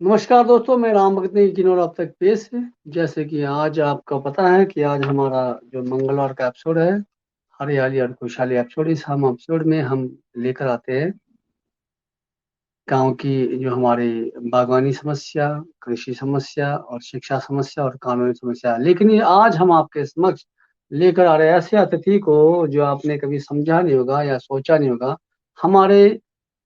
नमस्कार दोस्तों, मैं राम भगत नेगी किन्नौर आप तक पेश है। जैसे कि आज आपको पता है कि आज हमारा जो मंगलवार का एपिसोड है, हरियाली और खुशहाली एपिसोड, इस हम एपिसोड में हम लेकर आते हैं गांव की जो हमारी बागवानी समस्या, कृषि समस्या और शिक्षा समस्या और कानूनी समस्या। लेकिन ये आज हम आपके समक्ष लेकर आ रहे हैं ऐसे अतिथि को जो आपने कभी समझा नहीं होगा या सोचा नहीं होगा। हमारे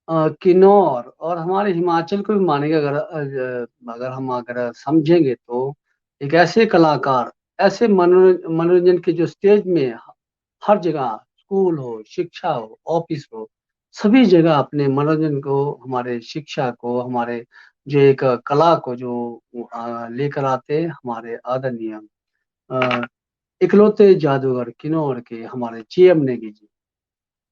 किन्नौर और हमारे हिमाचल को भी मानेंगे, अगर हम अगर समझेंगे तो एक ऐसे कलाकार, ऐसे मनोरंजन के जो स्टेज में हर जगह, स्कूल हो, शिक्षा हो, ऑफिस हो, सभी जगह अपने मनोरंजन को, हमारे शिक्षा को, हमारे जो एक कला को जो लेकर आते हैं हमारे आदरणीय अ, इकलौते जादूगर किन्नौर के हमारे जीएम नेगी जी।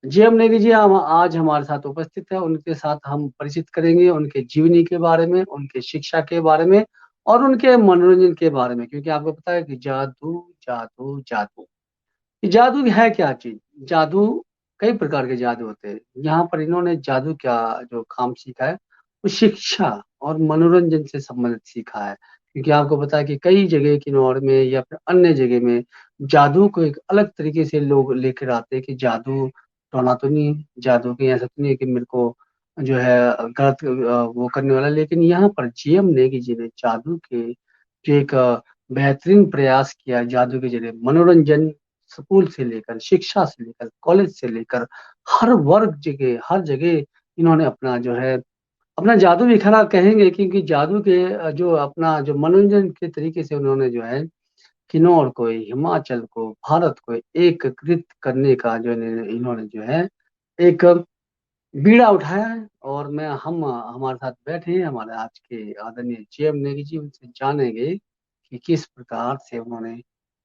जीएम नेगी जी हम आज हमारे साथ उपस्थित है। उनके साथ हम परिचित करेंगे उनके जीवनी के बारे में, उनके शिक्षा के बारे में और उनके मनोरंजन के बारे में। क्योंकि आपको पता है कि जादू जादू जादू, ये जादू है क्या चीज। जादू, कई प्रकार के जादू होते हैं। यहाँ पर इन्होंने जादू क्या जो काम सीखा है वो शिक्षा और मनोरंजन से संबंधित सीखा है। क्योंकि आपको पता है कि कई जगह किन्नौर में या फिर अन्य जगह में जादू को एक अलग तरीके से लोग लेकर आते हैं कि जादू टोना तो नहीं है, जादू की ऐसा तो नहीं है कि मेरे को जो है गलत वो करने वाला। लेकिन यहाँ पर जीएम नेगी जी ने जादू के जो एक बेहतरीन प्रयास किया, जादू के जरिए मनोरंजन, स्कूल से लेकर, शिक्षा से लेकर, कॉलेज से लेकर हर वर्ग जगह, हर जगह इन्होंने अपना जो है अपना जादू बिखरा कहेंगे। क्योंकि जादू के जो अपना जो मनोरंजन के तरीके से उन्होंने जो है किन्नौर को, हिमाचल को, भारत को एकीकृत करने का जो इन्होंने जो है एक बीड़ा उठाया है। और मैं हम हमारे साथ बैठे हैं हमारे आज के आदरणीय जीएम नेगी जी। उनसे जानेंगे कि किस प्रकार से उन्होंने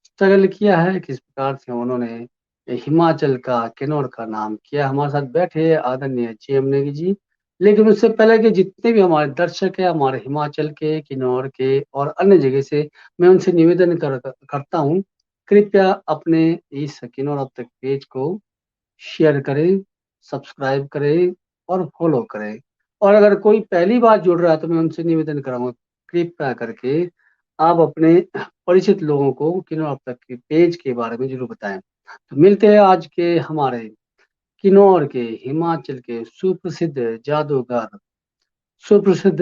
स्ट्रगल किया है, किस प्रकार से उन्होंने हिमाचल का, किन्नौर का नाम किया। हमारे साथ बैठे हैं आदरणीय जीएम नेगी जी। लेकिन उससे पहले के जितने भी हमारे दर्शक हैं, हमारे हिमाचल के, किन्नौर के और अन्य जगह से, मैं उनसे निवेदन करता हूँ, कृपया अपने इस किन्नौर अब तक पेज को शेयर करें, सब्सक्राइब करें और फॉलो करें। और अगर कोई पहली बार जुड़ रहा है तो मैं उनसे निवेदन कराऊंगा, कृपया करके आप अपने परिचित लोगों को किन्नौर अब तक के पेज के बारे में जरूर बताएं। तो मिलते हैं आज के हमारे किन्नौर के, हिमाचल के सुप्रसिद्ध जादूगर, सुप्रसिद्ध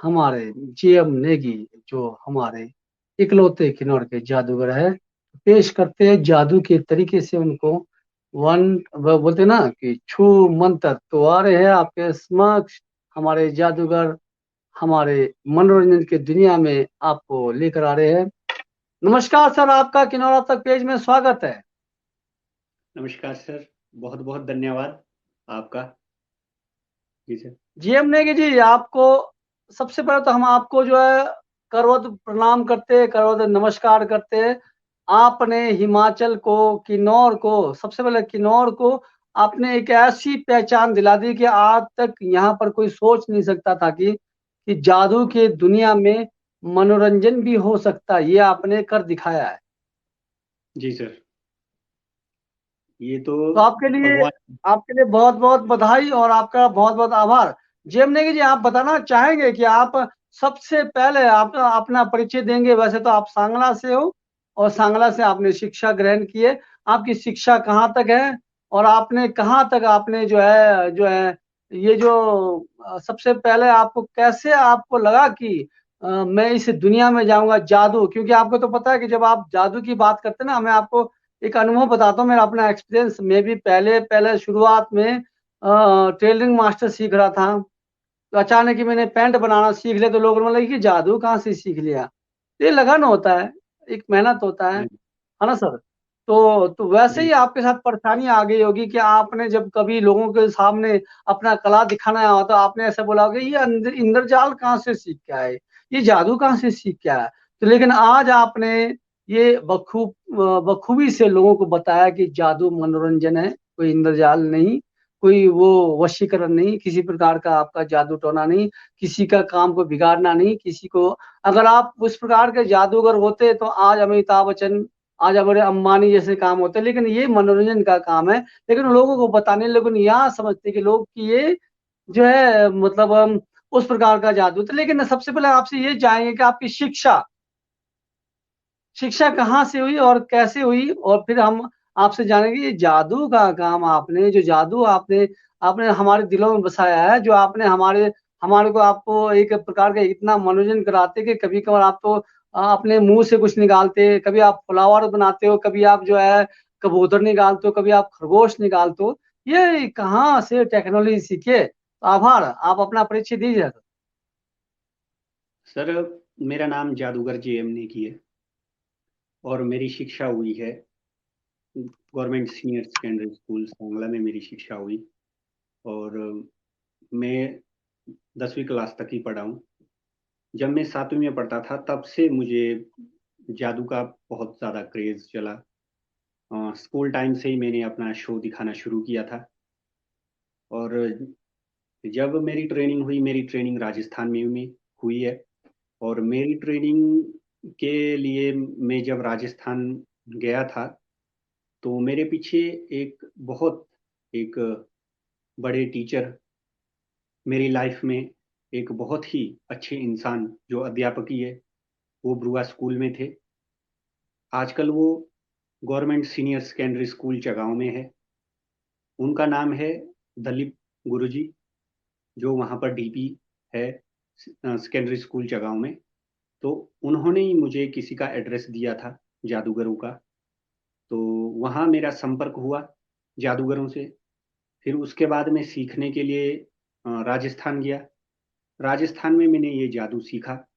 हमारे जीएम नेगी, जो हमारे इकलौते किन्नौर के जादूगर है। पेश करते हैं जादू के तरीके से उनको। वन, वो बोलते ना कि छू मंतर तो आ रहे हैं आपके समक्ष हमारे जादूगर, हमारे मनोरंजन की दुनिया में आपको लेकर आ रहे हैं। नमस्कार सर, आपका किन्नौर अब तक पेज में स्वागत है। नमस्कार सर। बहुत बहुत धन्यवाद आपका। जी सर। जीएम नेगी जी, आपको सबसे पहले तो हम आपको जो है करवत प्रणाम करते हैं, करवत नमस्कार करते हैं। आपने हिमाचल को, किन्नौर को, सबसे पहले किन्नौर को आपने एक ऐसी पहचान दिला दी कि आज तक यहाँ पर कोई सोच नहीं सकता था कि जादू के दुनिया में मनोरंजन भी हो सकता है। ये आपने कर दिखाया है। जी सर। ये तो तो भगवान। आपके लिए बहुत बहुत बधाई और आपका बहुत बहुत आभार। जेमनेगी जी, आप बताना चाहेंगे कि आप सबसे पहले आप अपना परिचय देंगे। वैसे तो आप सांगला से हो और सांगला से आपने शिक्षा ग्रहण की है। आपकी शिक्षा कहाँ तक है और आपने कहाँ तक आपने जो है ये जो सबसे पहले आपको कैसे आपको लगा कि मैं इस दुनिया में जाऊंगा जादू। क्योंकि आपको तो पता है कि जब आप जादू की बात करते हैं ना, मैं आपको एक अनुभव बताता हूँ, मेरा अपना एक्सपीरियंस। मैं भी पहले पहले शुरुआत में टेलरिंग मास्टर सीख रहा था। तो अचानक ही मैंने पैंट बनाना सीख लिया तो लोगों ने लगा कि जादू कहाँ से सीख लिया। तो ये लगन होता है, एक मेहनत होता है ना सर। तो वैसे जी। ही आपके साथ परेशानी आ गई होगी कि आपने जब कभी लोगों के सामने अपना कला दिखाना हो तो आपने ऐसा बोला होगा ये इंद्रजाल कहाँ से सीख के आए, ये जादू कहाँ से सीख के आया। तो लेकिन आज आपने ये बखूबी से लोगों को बताया कि जादू मनोरंजन है, कोई इंद्रजाल नहीं, कोई वो वशीकरण नहीं, किसी प्रकार का आपका जादू टोना नहीं, किसी का काम को बिगाड़ना नहीं, किसी को। अगर आप उस प्रकार के जादूगर होते तो आज अमिताभ बच्चन, आज हमारे अंबानी जैसे काम होते। लेकिन ये मनोरंजन का काम है। लेकिन लोगों को बताने, लेकिन यहाँ समझते कि लोग कि ये जो है मतलब उस प्रकार का जादू था। लेकिन सबसे पहले आपसे ये जानेंगे कि आपकी शिक्षा कहाँ से हुई और कैसे हुई, और फिर हम आपसे जानेंगे ये जादू का काम आपने, जो जादू आपने आपने हमारे दिलों में बसाया है, जो आपने हमारे हमारे को आपको एक प्रकार का इतना मनोरंजन कराते कि कभी-कभार आप तो अपने मुँह से कुछ निकालते, कभी आप फ्लावर बनाते हो, कभी आप जो है कबूतर निकालते हो, कभी आप खरगोश निकालते हो। ये कहाँ से टेक्नोलॉजी सीखे? आभार, आप अपना परिचय दीजिए। सर, मेरा नाम जादूगर जे.एम. नेगी है और मेरी शिक्षा हुई है government senior secondary school Sangla में मेरी शिक्षा हुई। और मैं 10वीं क्लास तक ही पढ़ा हूँ। जब मैं 7वीं में पढ़ता था तब से मुझे जादू का बहुत ज़्यादा क्रेज़ चला। स्कूल टाइम से ही मैंने अपना शो दिखाना शुरू किया था। और जब मेरी ट्रेनिंग राजस्थान में हुई है। और मेरी ट्रेनिंग के लिए मैं जब राजस्थान गया था तो मेरे पीछे एक बहुत एक बड़े टीचर, मेरी लाइफ में एक बहुत ही अच्छे इंसान जो अध्यापक ही है, वो बरुआ स्कूल में थे। आजकल वो गवर्नमेंट सीनियर सेकेंडरी स्कूल चगांव में है। उनका नाम है दलीप गुरुजी, जो वहाँ पर डीपी है सेकेंडरी स्कूल चगांव में। तो उन्होंने ही मुझे किसी का एड्रेस दिया था जादूगरों का। तो वहाँ मेरा संपर्क हुआ जादूगरों से। फिर उसके बाद मैं सीखने के लिए राजस्थान गया। राजस्थान में मैंने ये जादू सीखा।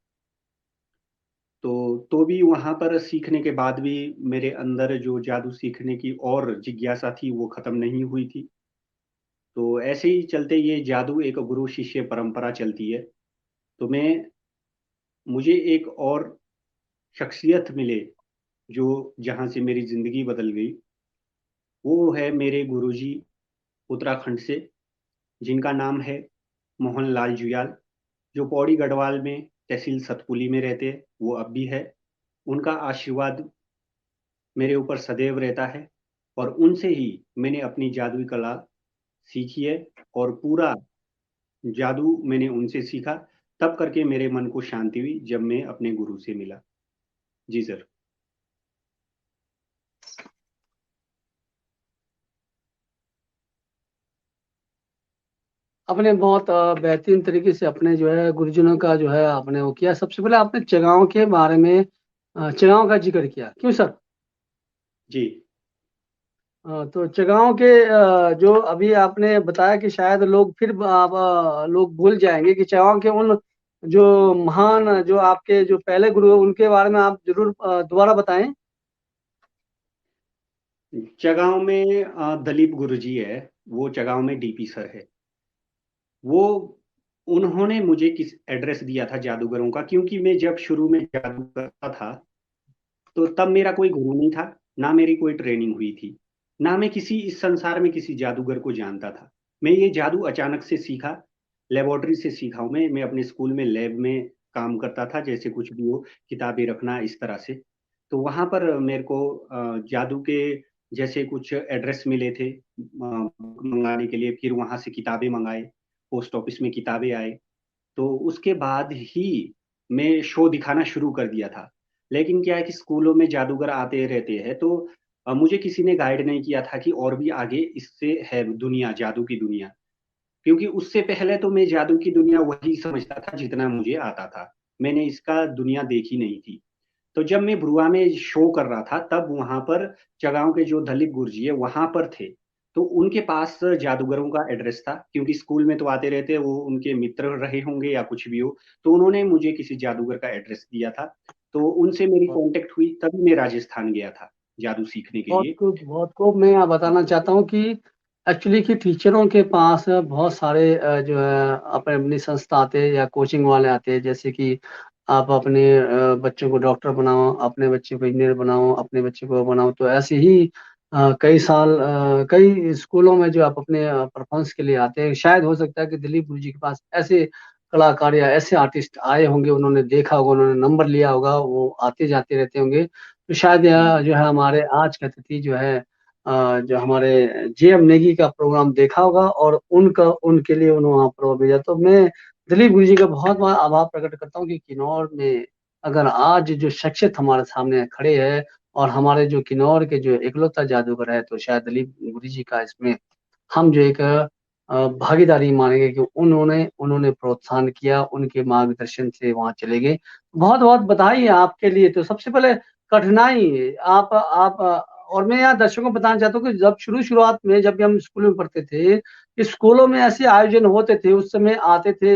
तो भी वहाँ पर सीखने के बाद भी मेरे अंदर जो जादू सीखने की और जिज्ञासा थी वो खत्म नहीं हुई थी। तो ऐसे ही चलते ये जादू एक गुरु शिष्य परंपरा चलती है। तो मुझे एक और शख्सियत मिले जो जहाँ से मेरी जिंदगी बदल गई। वो है मेरे गुरुजी उत्तराखंड से, जिनका नाम है मोहन लाल जुयाल, जो पौड़ी गढ़वाल में तहसील सतपुली में रहते हैं। वो अब भी है। उनका आशीर्वाद मेरे ऊपर सदैव रहता है। और उनसे ही मैंने अपनी जादुई कला सीखी है। और पूरा जादू मैंने उनसे सीखा। तब करके मेरे मन को शांति हुई जब मैं अपने गुरु से मिला। जी सर। आपने बहुत बेहतरीन तरीके से अपने जो है गुरुजनों का जो है आपने वो किया। सबसे पहले आपने चगांव के बारे में चगांव का जिक्र किया, क्यों सर? जी तो चगांव के जो अभी आपने बताया कि शायद लोग फिर लोग भूल जाएंगे कि चगांव के उन जो महान जो आपके जो पहले गुरु हैं, उनके बारे में आप जरूर दोबारा बताएं। चगांव में दलीप गुरुजी है। वो चगांव में डीपी सर है। वो उन्होंने मुझे किस एड्रेस दिया था जादूगरों का, क्योंकि मैं जब शुरू में जादू करता था तो तब मेरा कोई गुरु नहीं था, ना मेरी कोई ट्रेनिंग हुई थी, ना मैं किसी इस संसार में किसी जादूगर को जानता था। मैं ये जादू अचानक से सीखा, लेबोरेटरी से सीखा हूँ। मैं अपने स्कूल में लैब में काम करता था, जैसे कुछ भी हो, किताबें रखना इस तरह से। तो वहां पर मेरे को जादू के जैसे कुछ एड्रेस मिले थे मंगाने के लिए। फिर वहां से किताबें मंगाए, पोस्ट ऑफिस में किताबें आए। तो उसके बाद ही मैं शो दिखाना शुरू कर दिया था। लेकिन क्या है कि स्कूलों में जादूगर आते रहते हैं, तो मुझे किसी ने गाइड नहीं किया था कि और भी आगे इससे है दुनिया, जादू की दुनिया। क्योंकि उससे पहले तो मैं जादू की दुनिया वही समझता था जितना मुझे आता था। मैंने इसका दुनिया देखी नहीं थी। तो जब मैं ब्रुआ में शो कर रहा था तब वहां पर चगांव के जो दलीप गुरुजी है वहां पर थे। तो उनके पास जादूगरों का एड्रेस था, क्योंकि स्कूल में तो आते रहते, वो उनके मित्र रहे होंगे या कुछ भी हो। तो उन्होंने मुझे किसी जादूगर का एड्रेस दिया था। तो उनसे मेरी कांटेक्ट हुई, तभी मैं राजस्थान गया था जादू सीखने के बहुत लिए। खूब, बहुत खूब। मैं यहाँ बताना चाहता हूँ कि एक्चुअली कि टीचरों के पास बहुत सारे जो है अपने अपनी संस्था आते हैं या कोचिंग वाले आते हैं, जैसे कि आप अपने बच्चों को डॉक्टर बनाओ, अपने बच्चे को इंजीनियर बनाओ, अपने बच्चे को बनाओ। तो ऐसे ही कई साल कई स्कूलों में जो आप अपने परफॉर्मेंस के लिए आते हैं। शायद हो सकता है कि दिलीप गुरु जी के पास ऐसे कलाकार या ऐसे आर्टिस्ट आए होंगे, उन्होंने देखा होगा, उन्होंने नंबर लिया होगा, वो आते जाते रहते होंगे। तो शायद यह जो है हमारे आज का अतिथि जो है जो हमारे जे एम नेगी का प्रोग्राम देखा होगा और उनका उनके लिए उन्होंने वहाँ पर भेजा। तो मैं दिलीप गुरु जी का बहुत बहुत आभार प्रकट करता हूँ कि किन्नौर में अगर आज जो शख्सियत हमारे सामने खड़े है और हमारे जो किन्नौर के जो इकलौता जादूगर है, तो शायद दिलीप गुरु जी का इसमें हम जो एक भागीदारी मानेंगे कि उन्होंने उन्होंने प्रोत्साहन किया, उनके मार्गदर्शन से वहां चले गए। बहुत बहुत बधाई है आपके लिए। तो सबसे पहले कठिनाई आप और मैं यहाँ दर्शकों को बताना चाहता हूँ कि जब शुरुआत में जब भी हम स्कूल में पढ़ते थे, स्कूलों में ऐसे आयोजन होते थे, उस समय आते थे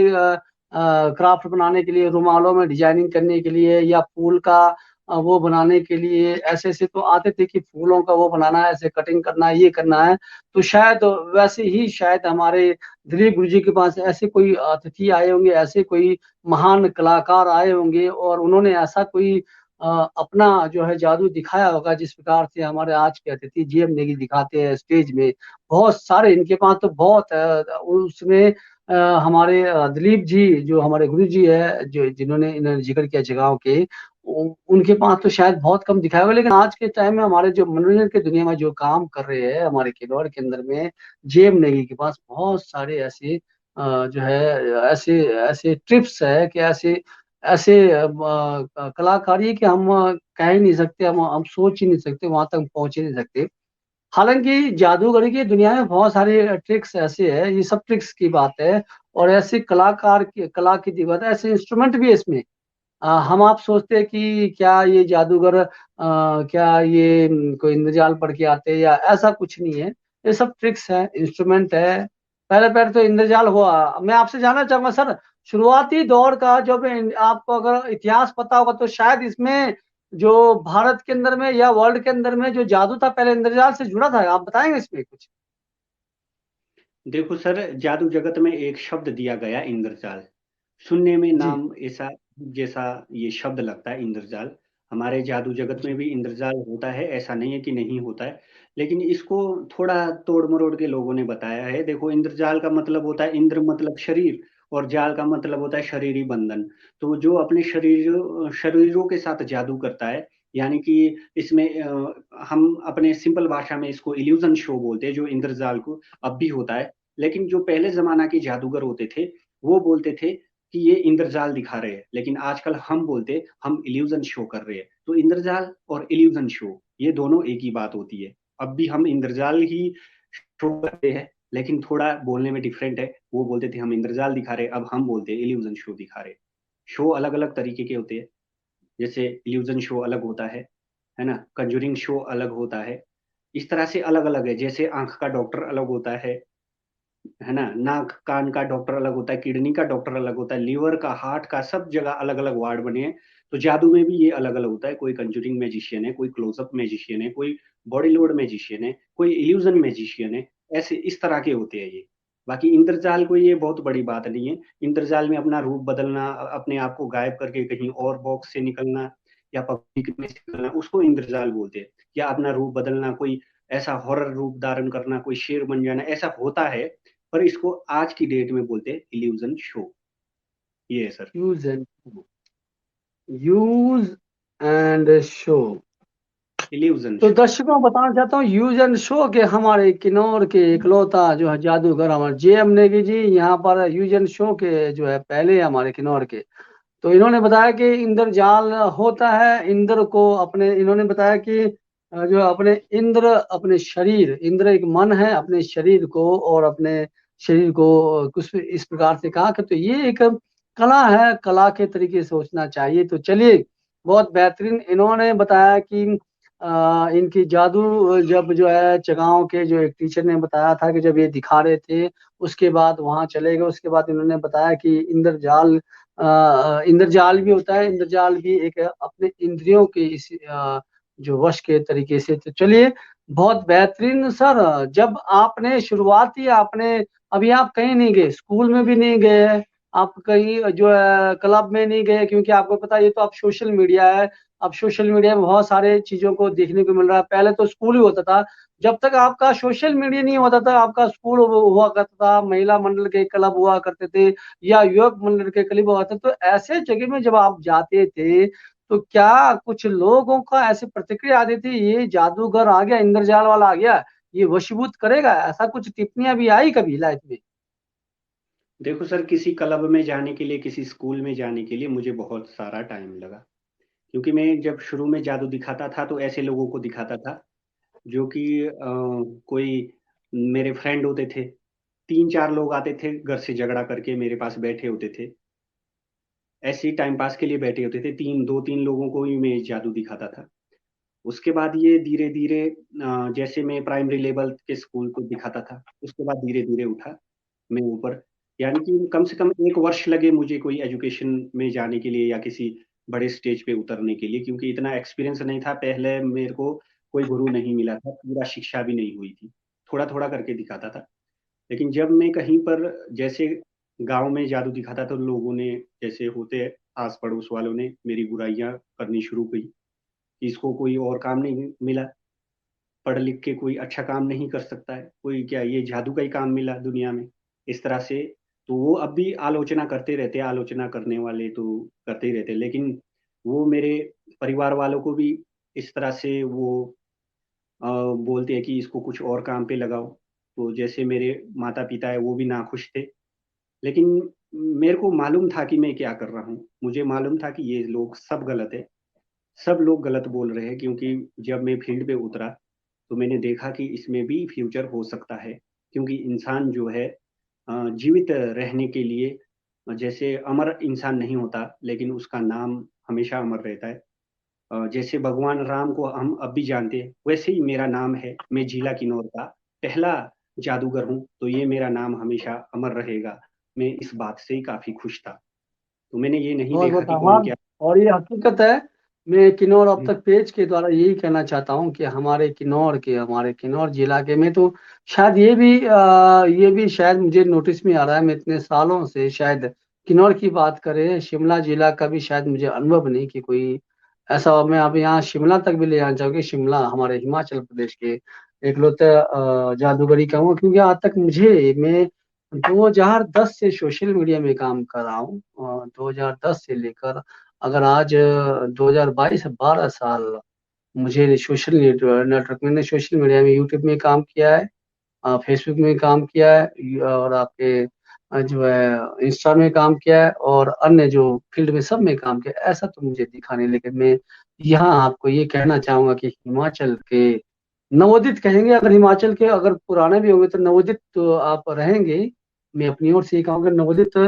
क्राफ्ट बनाने के लिए, रुमालों में डिजाइनिंग करने के लिए, या फूल का वो बनाने के लिए, ऐसे ऐसे तो आते थे कि फूलों का वो बनाना है, ऐसे कटिंग करना है, ये करना है। तो शायद वैसे ही शायद हमारे दिलीप गुरु जी के पास ऐसे कोई अतिथि आए होंगे, ऐसे कोई महान कलाकार आए होंगे और उन्होंने ऐसा कोई अपना जो है जादू दिखाया होगा, जिस प्रकार से हमारे आज के अतिथि जीएम नेगी दिखाते हैं स्टेज में। बहुत सारे इनके पास तो बहुत उसमें हमारे दिलीप जी जो हमारे गुरु जी है, जो जिन्होंने इन्होंने जिक्र किया जगहों के, उनके पास तो शायद बहुत कम दिखाया होगा। लेकिन आज के टाइम में हमारे जो मनोरंजन की दुनिया में जो काम कर रहे हैं हमारे किन्नौर के अंदर में, जेएम नेगी के पास बहुत सारे ऐसे जो है ऐसे ऐसे ट्रिप्स है कि ऐसे ऐसे कलाकारी कि हम कह ही नहीं सकते, हम सोच ही नहीं सकते, वहां तक पहुंच ही नहीं सकते। हालांकि जादूगरी की दुनिया में बहुत सारे ट्रिक्स ऐसे है, ये सब ट्रिक्स की बात है। और ऐसे कलाकार की कला की बात है, ऐसे इंस्ट्रूमेंट भी है इसमें। हम आप सोचते हैं कि क्या ये जादूगर क्या ये कोई इंद्रजाल पढ़ के आते हैं, या ऐसा कुछ नहीं है। ये सब ट्रिक्स है, इंस्ट्रूमेंट है। पहले पहले तो इंद्रजाल हुआ। मैं आपसे जानना चाहूंगा सर, शुरुआती दौर का जो भी आपको अगर इतिहास पता होगा तो शायद इसमें जो भारत के अंदर में या वर्ल्ड के अंदर में जो जादू था पहले इंद्रजाल से जुड़ा था, आप बताएंगे इसमें कुछ? देखो सर, जादू जगत में एक शब्द दिया गया इंद्रजाल। सुनने में जी नाम ऐसा जैसा ये शब्द लगता है इंद्रजाल। हमारे जादू जगत में जी भी इंद्रजाल होता है, ऐसा नहीं है कि नहीं होता है। लेकिन इसको थोड़ा तोड़ मरोड़ के लोगों ने बताया है। देखो, इंद्रजाल का मतलब होता है, इंद्र मतलब शरीर, और जाल का मतलब होता है शरीरी बंधन। तो जो अपने शरीरों के साथ जादू करता है, यानी कि इसमें हम अपने सिंपल भाषा में इसको इल्यूजन शो बोलते हैं, जो इंद्रजाल को अब भी होता है। लेकिन जो पहले जमाना के जादूगर होते थे, वो बोलते थे कि ये इंद्रजाल दिखा रहे हैं। लेकिन आजकल हम बोलते हम इल्यूजन शो कर रहे हैं। तो इंद्रजाल और इल्यूजन शो, ये दोनों एक ही बात होती है। अब भी हम इंद्रजाल ही शो करते हैं, लेकिन थोड़ा बोलने में डिफरेंट है। वो बोलते थे हम इंद्रजाल दिखा रहे हैं, अब हम बोलते हैं इल्यूजन शो दिखा रहे हैं। शो अलग अलग तरीके के होते हैं। जैसे इल्यूजन शो अलग होता है ना, कंजूरिंग शो अलग होता है। इस तरह से अलग अलग है। जैसे आंख का डॉक्टर अलग होता है ना, नाक कान का डॉक्टर अलग होता है, किडनी का डॉक्टर अलग होता है, लीवर का, हार्ट का, सब जगह अलग अलग वार्ड बने हैं। तो जादू में भी ये अलग अलग होता है। कोई कंजूरिंग मैजिशियन है, कोई क्लोजअप मैजिशियन है, कोई बॉडी लोड मैजिशियन है, कोई इल्यूजन मैजिशियन है। ऐसे इस तरह के होते हैं ये। बाकी इंद्रजाल कोई ये बहुत बड़ी बात नहीं है। इंद्रजाल में अपना रूप बदलना, अपने आप को गायब करके कहीं और बॉक्स से निकलना, या पब्लिक में से निकलना, उसको इंद्रजाल बोलते हैं। या अपना रूप बदलना, कोई ऐसा हॉरर रूप धारण करना, कोई शेर बन जाना, ऐसा होता है। पर इसको आज की डेट में बोलते हैं इल्यूजन शो। ये है sir. Use and show. Illusion तो शो। दर्शकों को बताना चाहता हूँ, यूज एंड शो के हमारे किन्नौर के इकलौता जो है जादूगर हमारे जेएम नेगी जी यहाँ पर यूज एंड शो के जो है पहले हमारे किन्नौर के। तो इन्होंने बताया कि इंद्रजाल होता है। इंद्र को अपने इन्होंने बताया कि जो अपने इंद्र अपने शरीर, इंद्र एक मन है, अपने शरीर को और अपने शरीर को कुछ इस प्रकार से कहा कि तो ये एक कला है, कला के तरीके से सोचना चाहिए। तो चलिए, बहुत बेहतरीन इन्होंने बताया कि इनकी जादू जब जो है चगांव के जो एक टीचर ने बताया था कि जब ये दिखा रहे थे, उसके बाद वहां चले गए। उसके बाद इन्होंने बताया कि इंद्रजाल इंद्रजाल भी होता है, इंद्रजाल भी एक अपने इंद्रियों के इस जो वश के तरीके से। तो चलिए, बहुत बेहतरीन सर। जब आपने शुरुआती आपने अभी आप कहीं नहीं गए, स्कूल में भी नहीं गए, आप कहीं जो है क्लब में नहीं गए, क्योंकि आपको पता है ये तो आप सोशल मीडिया है। अब सोशल मीडिया में बहुत सारे चीजों को देखने को मिल रहा है। पहले तो स्कूल ही होता था। जब तक आपका सोशल मीडिया नहीं होता था, आपका स्कूल हुआ करता था, महिला मंडल के क्लब हुआ करते थे, या युवक मंडल के क्लब हुआ करते। तो ऐसे जगह में जब आप जाते थे, तो क्या कुछ लोगों का ऐसी प्रतिक्रिया आती थी, ये जादूगर आ गया, इंद्रजाल वाला आ गया, ये वशीभूत करेगा, ऐसा कुछ टिप्पणियां भी आई कभी लाइफ में? देखो सर, किसी क्लब में जाने के लिए, किसी स्कूल में जाने के लिए मुझे बहुत सारा टाइम लगा। क्योंकि मैं जब शुरू में जादू दिखाता था तो ऐसे लोगों को दिखाता था जो कि कोई मेरे फ्रेंड होते थे। 3-4 लोग आते थे घर से झगड़ा करके मेरे पास बैठे होते थे। ऐसे ही टाइम पास के लिए बैठे होते थे, 2-3 लोगों को ही मैं जादू दिखाता था। उसके बाद ये धीरे धीरे, जैसे मैं प्राइमरी लेवल के स्कूल को दिखाता था, उसके बाद धीरे धीरे उठा मैं ऊपर। यानी कि कम से कम 1 वर्ष लगे मुझे कोई एजुकेशन में जाने के लिए या किसी बड़े स्टेज पे उतरने के लिए, क्योंकि इतना एक्सपीरियंस नहीं था। पहले मेरे को कोई गुरु नहीं मिला था, पूरा शिक्षा भी नहीं हुई थी, थोड़ा थोड़ा करके दिखाता था। लेकिन जब मैं कहीं पर, जैसे गांव में जादू दिखाता तो लोगों ने, जैसे होते आस पड़ोस वालों ने, मेरी बुराइयां करनी शुरू की कि इसको कोई और काम नहीं मिला, पढ़ लिख के कोई अच्छा काम नहीं कर सकता है, कोई क्या ये जादू का ही काम मिला दुनिया में, इस तरह से। तो वो अब भी आलोचना करते रहते हैं, आलोचना करने वाले तो करते ही रहते हैं, लेकिन वो मेरे परिवार वालों को भी इस तरह से वो बोलते हैं कि इसको कुछ और काम पे लगाओ। तो जैसे मेरे माता पिता है वो भी नाखुश थे, लेकिन मेरे को मालूम था कि मैं क्या कर रहा हूँ। मुझे मालूम था कि ये लोग सब गलत है, सब लोग गलत बोल रहे हैं। क्योंकि जब मैं फील्ड पे उतरा तो मैंने देखा कि इसमें भी फ्यूचर हो सकता है। क्योंकि इंसान जो है, जीवित रहने के लिए, जैसे अमर इंसान नहीं होता लेकिन उसका नाम हमेशा अमर रहता है। जैसे भगवान राम को हम अब भी जानते हैं, वैसे ही मेरा नाम है। मैं जिला किन्नौर का पहला जादूगर हूँ, तो ये मेरा नाम हमेशा अमर रहेगा। मैं इस बात से ही काफी खुश था। तो मैंने ये नहीं बहुत देखा बहुत कि कौन आभार। क्या। और ये हकीकत है। मैं किन्नौर अब हम्म, तक पेज के द्वारा यही कहना चाहता हूँ कि हमारे किन्नौर जिला के में तो शायद ये भी शायद मुझे नोटिस में आ रहा है। मैं इतने सालों से शायद किन्नौर की बात करें, शिमला जिला का भी शायद मुझे अनुभव नहीं कि कोई ऐसा। मैं अब यहाँ शिमला तक भी ले जाना चाहूँगी। शिमला हमारे हिमाचल प्रदेश के एकलौते जादूगरी कहूँगा, क्योंकि आज तक मैं 2010 से सोशल मीडिया में काम कर रहा हूँ। 2010 से लेकर अगर आज 2022 12 साल मुझे सोशल नेटवर्क, मैंने सोशल मीडिया में यूट्यूब में काम किया है, फेसबुक में काम किया है, और आपके जो है इंस्टा में काम किया है, और अन्य जो फील्ड में सब में काम किया है। ऐसा तो मुझे दिखा नहीं, लेकिन मैं यहाँ आपको ये कहना चाहूंगा कि हिमाचल के नवोदित कहेंगे, अगर हिमाचल के अगर पुराने भी होंगे तो नवोदित तो आप रहेंगे। मैं अपनी ओर से ये कहूँगा, नवोदित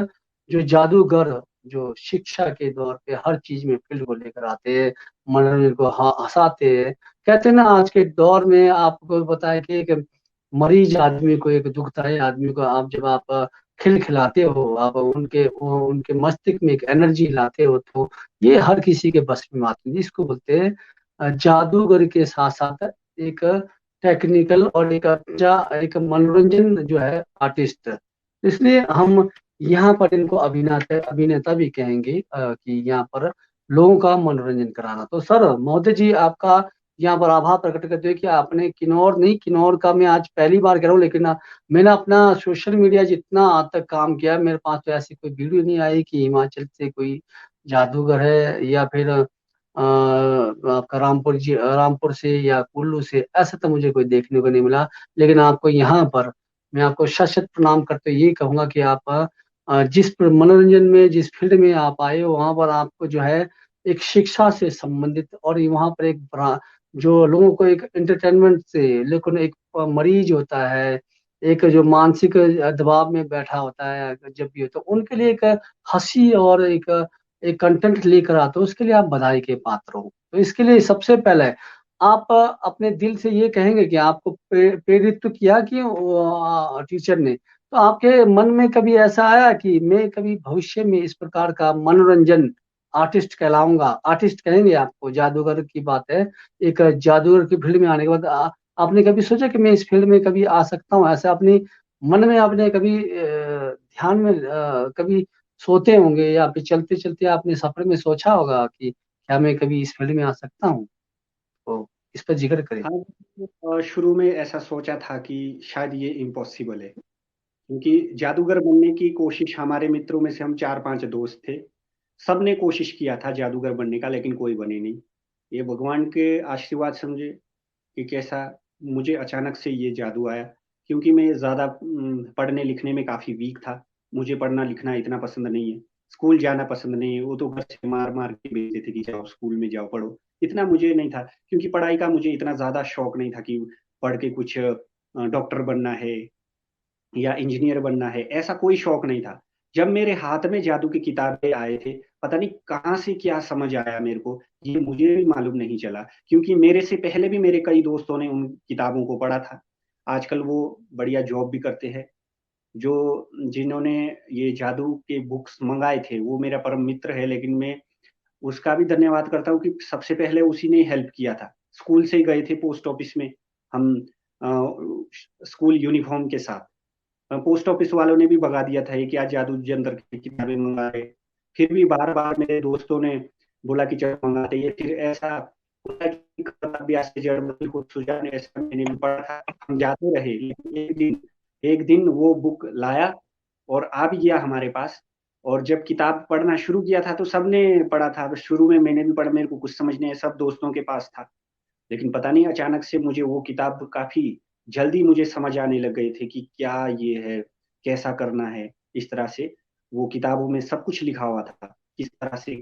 जो जादूगर जो शिक्षा के दौर पे हर चीज में फील्ड को लेकर आते हैं, मनोरंजन को हंसाते हैं। कहते हैं ना, आज के दौर में आपको बताया कि एक मरीज आदमी को, एक दुखदाई आदमी को आप जब आप खिलाते हो, आप उनके मस्तिष्क में एक एनर्जी लाते हो, तो ये हर किसी के बस में आती है। इसको बोलते हैं जादूगर के साथ साथ एक टेक्निकल और एक मनोरंजन जो है आर्टिस्ट। इसलिए हम यहाँ पर इनको अभिनेता अभिनेता भी कहेंगे, कि यहाँ पर लोगों का मनोरंजन कराना। तो सर महोदय जी, आपका यहाँ पर आभार प्रकट करते हुए कि आपने किन्नौर नहीं, किन्नौर का मैं आज पहली बार कह रहा हूँ, लेकिन मैंने अपना सोशल मीडिया जितना आज तक काम किया है, मेरे पास तो ऐसी कोई वीडियो नहीं आई कि हिमाचल से कोई जादूगर है, या फिर आपका रामपुर से या कुल्लू से, ऐसा तो मुझे कोई देखने को नहीं मिला। लेकिन आपको यहाँ पर मैं आपको शत शत प्रणाम करते हुए ये कहूंगा कि आप मनोरंजन में जिस फील्ड में आप आए हो, वहां पर आपको जो है एक शिक्षा से संबंधित, और वहां पर जो लोगों को एक एंटरटेनमेंट से, लेकिन एक मरीज होता है, एक जो मानसिक दबाव में बैठा होता है, जब भी होता है उनके लिए एक हंसी और एक कंटेंट लेकर आते हो, उसके लिए आप बधाई के पात्र हो। तो इसके लिए सबसे पहले आप अपने दिल से ये कहेंगे कि आपको प्रेरित तो किया कि टीचर ने, तो आपके मन में कभी ऐसा आया कि मैं कभी भविष्य में इस प्रकार का मनोरंजन आर्टिस्ट कहलाऊंगा? आर्टिस्ट कहेंगे आपको, जादूगर की बात है। एक जादूगर की फील्ड में आने के बाद आपने कभी सोचा कि मैं इस फील्ड में कभी आ सकता हूँ? ऐसा अपनी मन में आपने कभी ध्यान में कभी सोते होंगे, या फिर चलते चलते आपने सफर में सोचा होगा कि क्या मैं कभी इस फील्ड में आ सकता हूँ? तो इस पर जिक्र करें। हाँ, शुरू में ऐसा सोचा था कि शायद ये इम्पॉसिबल है। क्योंकि जादूगर बनने की कोशिश, हमारे मित्रों में से हम 4-5 दोस्त थे, सबने कोशिश किया था जादूगर बनने का, लेकिन कोई बने नहीं। ये भगवान के आशीर्वाद समझे कि कैसा मुझे अचानक से ये जादू आया। क्योंकि मैं ज़्यादा पढ़ने लिखने में काफ़ी वीक था। मुझे पढ़ना लिखना इतना पसंद नहीं है, स्कूल जाना पसंद नहीं है। वो तो घर से मार मार के भेजते थे कि जाओ स्कूल में जाओ पढ़ो। इतना मुझे नहीं था, क्योंकि पढ़ाई का मुझे इतना ज्यादा शौक नहीं था कि पढ़ के कुछ डॉक्टर बनना है या इंजीनियर बनना है, ऐसा कोई शौक नहीं था। जब मेरे हाथ में जादू की किताबें आए थे, पता नहीं कहाँ से क्या समझ आया मेरे को, ये मुझे भी मालूम नहीं चला, क्योंकि मेरे से पहले भी मेरे कई दोस्तों ने उन किताबों को पढ़ा था। आजकल वो बढ़िया जॉब भी करते हैं। जो जिन्होंने ये जादू के बुक्स मंगाए थे वो मेरा परम मित्र है, लेकिन मैं उसका भी धन्यवाद करता हूँ कि सबसे पहले उसी ने हेल्प किया था। स्कूल से ही गए थे पोस्ट ऑफिस में हम, स्कूल यूनिफॉर्म के साथ। पोस्ट ऑफिस वालों ने भी भगा दिया था, ये क्या जादू जंतर की किताबें मंगा रहे। फिर भी बार बार मेरे दोस्तों ने बोला कि चलो मंगाते, ये फिर ऐसा होता है कि अभ्यास से जड़ मति को सुजाने, ऐसा मैंने भी पढ़ा था। हम जाते रहे, लेकिन एक दिन वो बुक लाया और आ भी गया हमारे पास। और जब किताब पढ़ना शुरू किया था तो सबने पढ़ा था, बस शुरू में मैंने भी पढ़ा, मेरे को कुछ समझ नहीं आया, सब दोस्तों के पास था। लेकिन पता नहीं अचानक से मुझे वो किताब काफी जल्दी मुझे समझ आने लग गए थे कि क्या ये है, कैसा करना है। इस तरह से वो किताबों में सब कुछ लिखा हुआ था, किस तरह से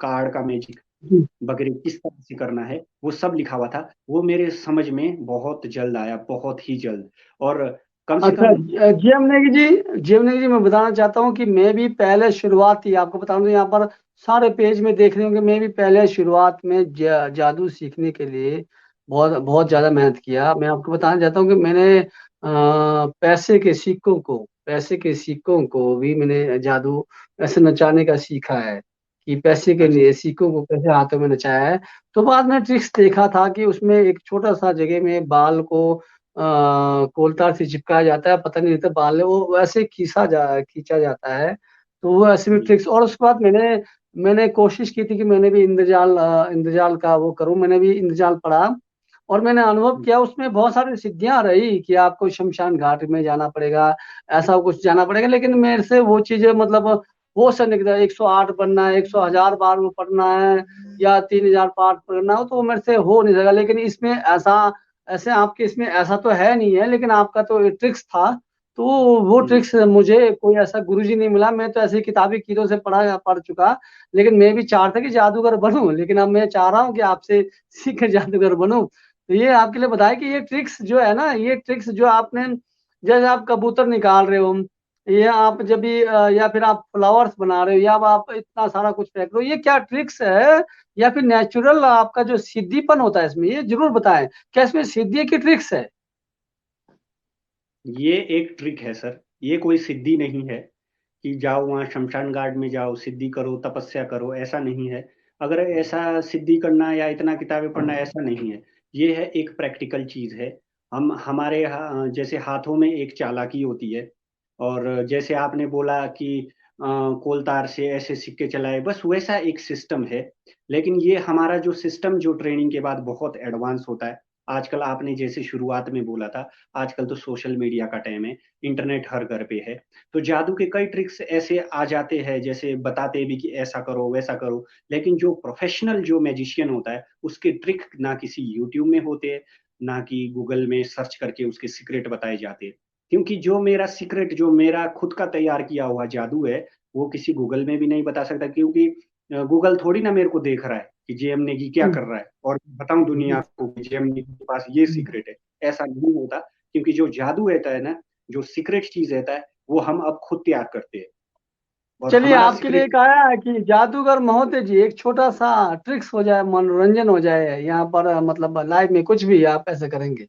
कार्ड का मैजिक जी। वगैरह किस तरह से करना है, वो सब लिखा हुआ था। वो मेरे समझ में बहुत जल्द आया, बहुत ही जल्द। और कम से अच्छा, कम जीएम नेगी जी, जीएम नेगी जी, मैं बताना चाहता हूँ कि मैं भी पहले शुरुआत थी, आपको बता दूं यहाँ पर सारे पेज में देख रहे होंगे, मैं भी पहले शुरुआत में जादू सीखने के लिए बहुत बहुत ज्यादा मेहनत किया। मैं आपको बताना चाहता हूँ कि मैंने पैसे के सिक्कों को भी मैंने जादू ऐसे नचाने का सीखा है, कि पैसे के अच्छा। लिए सिक्कों को कैसे हाथों में नचाया है। तो बाद में ट्रिक्स देखा था कि उसमें एक छोटा सा जगह में बाल को कोलतार से चिपकाया जाता है, पता नहीं रहता बाल है, वो वैसे खींचा जाता है। तो वो ऐसे भी जी। ट्रिक्स, और उसके बाद मैंने मैंने कोशिश की थी कि मैंने भी इंद्रजाल का वो करूं, मैंने भी इंद्रजाल पढ़ा। और मैंने अनुभव किया, उसमें बहुत सारी सिद्धियां रही कि आपको शमशान घाट में जाना पड़ेगा, ऐसा कुछ जाना पड़ेगा, लेकिन मेरे से वो चीजें मतलब वो से निकला, 108 बनना है, 100,000 बार वो पढ़ना है, या 3,000 पाठ पढ़ना हो, तो वो मेरे से हो नहीं सका। लेकिन इसमें ऐसा, ऐसे आपके इसमें ऐसा तो है नहीं है, लेकिन आपका तो ट्रिक्स था। तो वो जी। ट्रिक्स मुझे कोई ऐसा गुरुजी नहीं मिला, मैं तो ऐसी किताबी कीड़ों से पढ़ चुका। लेकिन मैं भी चाहता कि जादूगर बनूं, लेकिन अब मैं चाह रहा हूँ कि आपसे सीख कर जादूगर बनूं। तो ये आपके लिए बताया कि ये ट्रिक्स जो है ना, ये ट्रिक्स जो आपने, जैसे आप कबूतर निकाल रहे हो, ये आप जब भी या फिर आप फ्लावर्स बना रहे हो, या अब आप इतना सारा कुछ फेंक रहे हो, ये क्या ट्रिक्स है, या फिर नेचुरल आपका जो सिद्धिपन होता है इसमें, ये जरूर बताएं, क्या इसमें सिद्धि की ट्रिक्स है? ये एक ट्रिक है सर, ये कोई सिद्धि नहीं है कि जाओ वहाँ शमशान घाट में जाओ सिद्धि करो तपस्या करो, ऐसा नहीं है। अगर ऐसा सिद्धि करना या इतना किताबें पढ़ना, ऐसा नहीं है। ये है एक प्रैक्टिकल चीज है। हम हमारे जैसे हाथों में एक चालाकी होती है, और जैसे आपने बोला कि कोलतार से ऐसे सिक्के चलाए, बस वैसा एक सिस्टम है। लेकिन ये हमारा जो सिस्टम जो ट्रेनिंग के बाद बहुत एडवांस होता है। आजकल आपने जैसे शुरुआत में बोला था, आजकल तो सोशल मीडिया का टाइम है, इंटरनेट हर घर पे है। तो जादू के कई ट्रिक्स ऐसे आ जाते हैं, जैसे बताते भी कि ऐसा करो वैसा करो। लेकिन जो प्रोफेशनल जो मैजिशियन होता है, उसके ट्रिक ना किसी यूट्यूब में होते हैं, ना कि गूगल में सर्च करके उसके सीक्रेट बताए जाते हैं। क्योंकि जो मेरा सीक्रेट, जो मेरा खुद का तैयार किया हुआ जादू है, वो किसी गूगल में भी नहीं बता सकता। क्योंकि गूगल थोड़ी ना मेरे को देख रहा है कि जेएम नेगी क्या कर रहा है और बताऊं दुनिया को कि जेएम नेगी के पास ये सीक्रेट है। ऐसा नहीं होता, क्योंकि जो जादू रहता है ना, जो सीक्रेट चीज रहता है, वो हम अब खुद तैयार करते हैं। और चलिए, हमारा आपके लिए सीक्रेट। एक आया है कि जादूगर महोदय जी, एक छोटा सा ट्रिक्स हो जाए, मनोरंजन हो जाए यहाँ पर, मतलब लाइव में कुछ भी आप ऐसे करेंगे।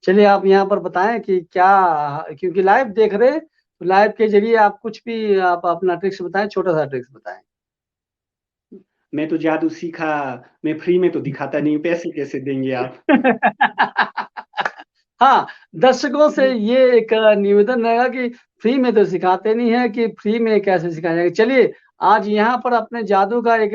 चलिए, आप यहाँ पर बताएं कि क्या, क्योंकि लाइव देख रहे, तो लाइव के जरिए आप कुछ भी आप अपना ट्रिक्स बताएं, छोटा सा ट्रिक्स बताएं। मैं तो जादू सीखा, मैं फ्री में तो दिखाता नहीं, पैसे कैसे देंगे आप? हाँ, दर्शकों से ये एक निवेदन रहेगा कि फ्री में तो सिखाते नहीं है, कि फ्री में कैसे सिखाया जाएगा। चलिए, आज यहाँ पर अपने जादू का एक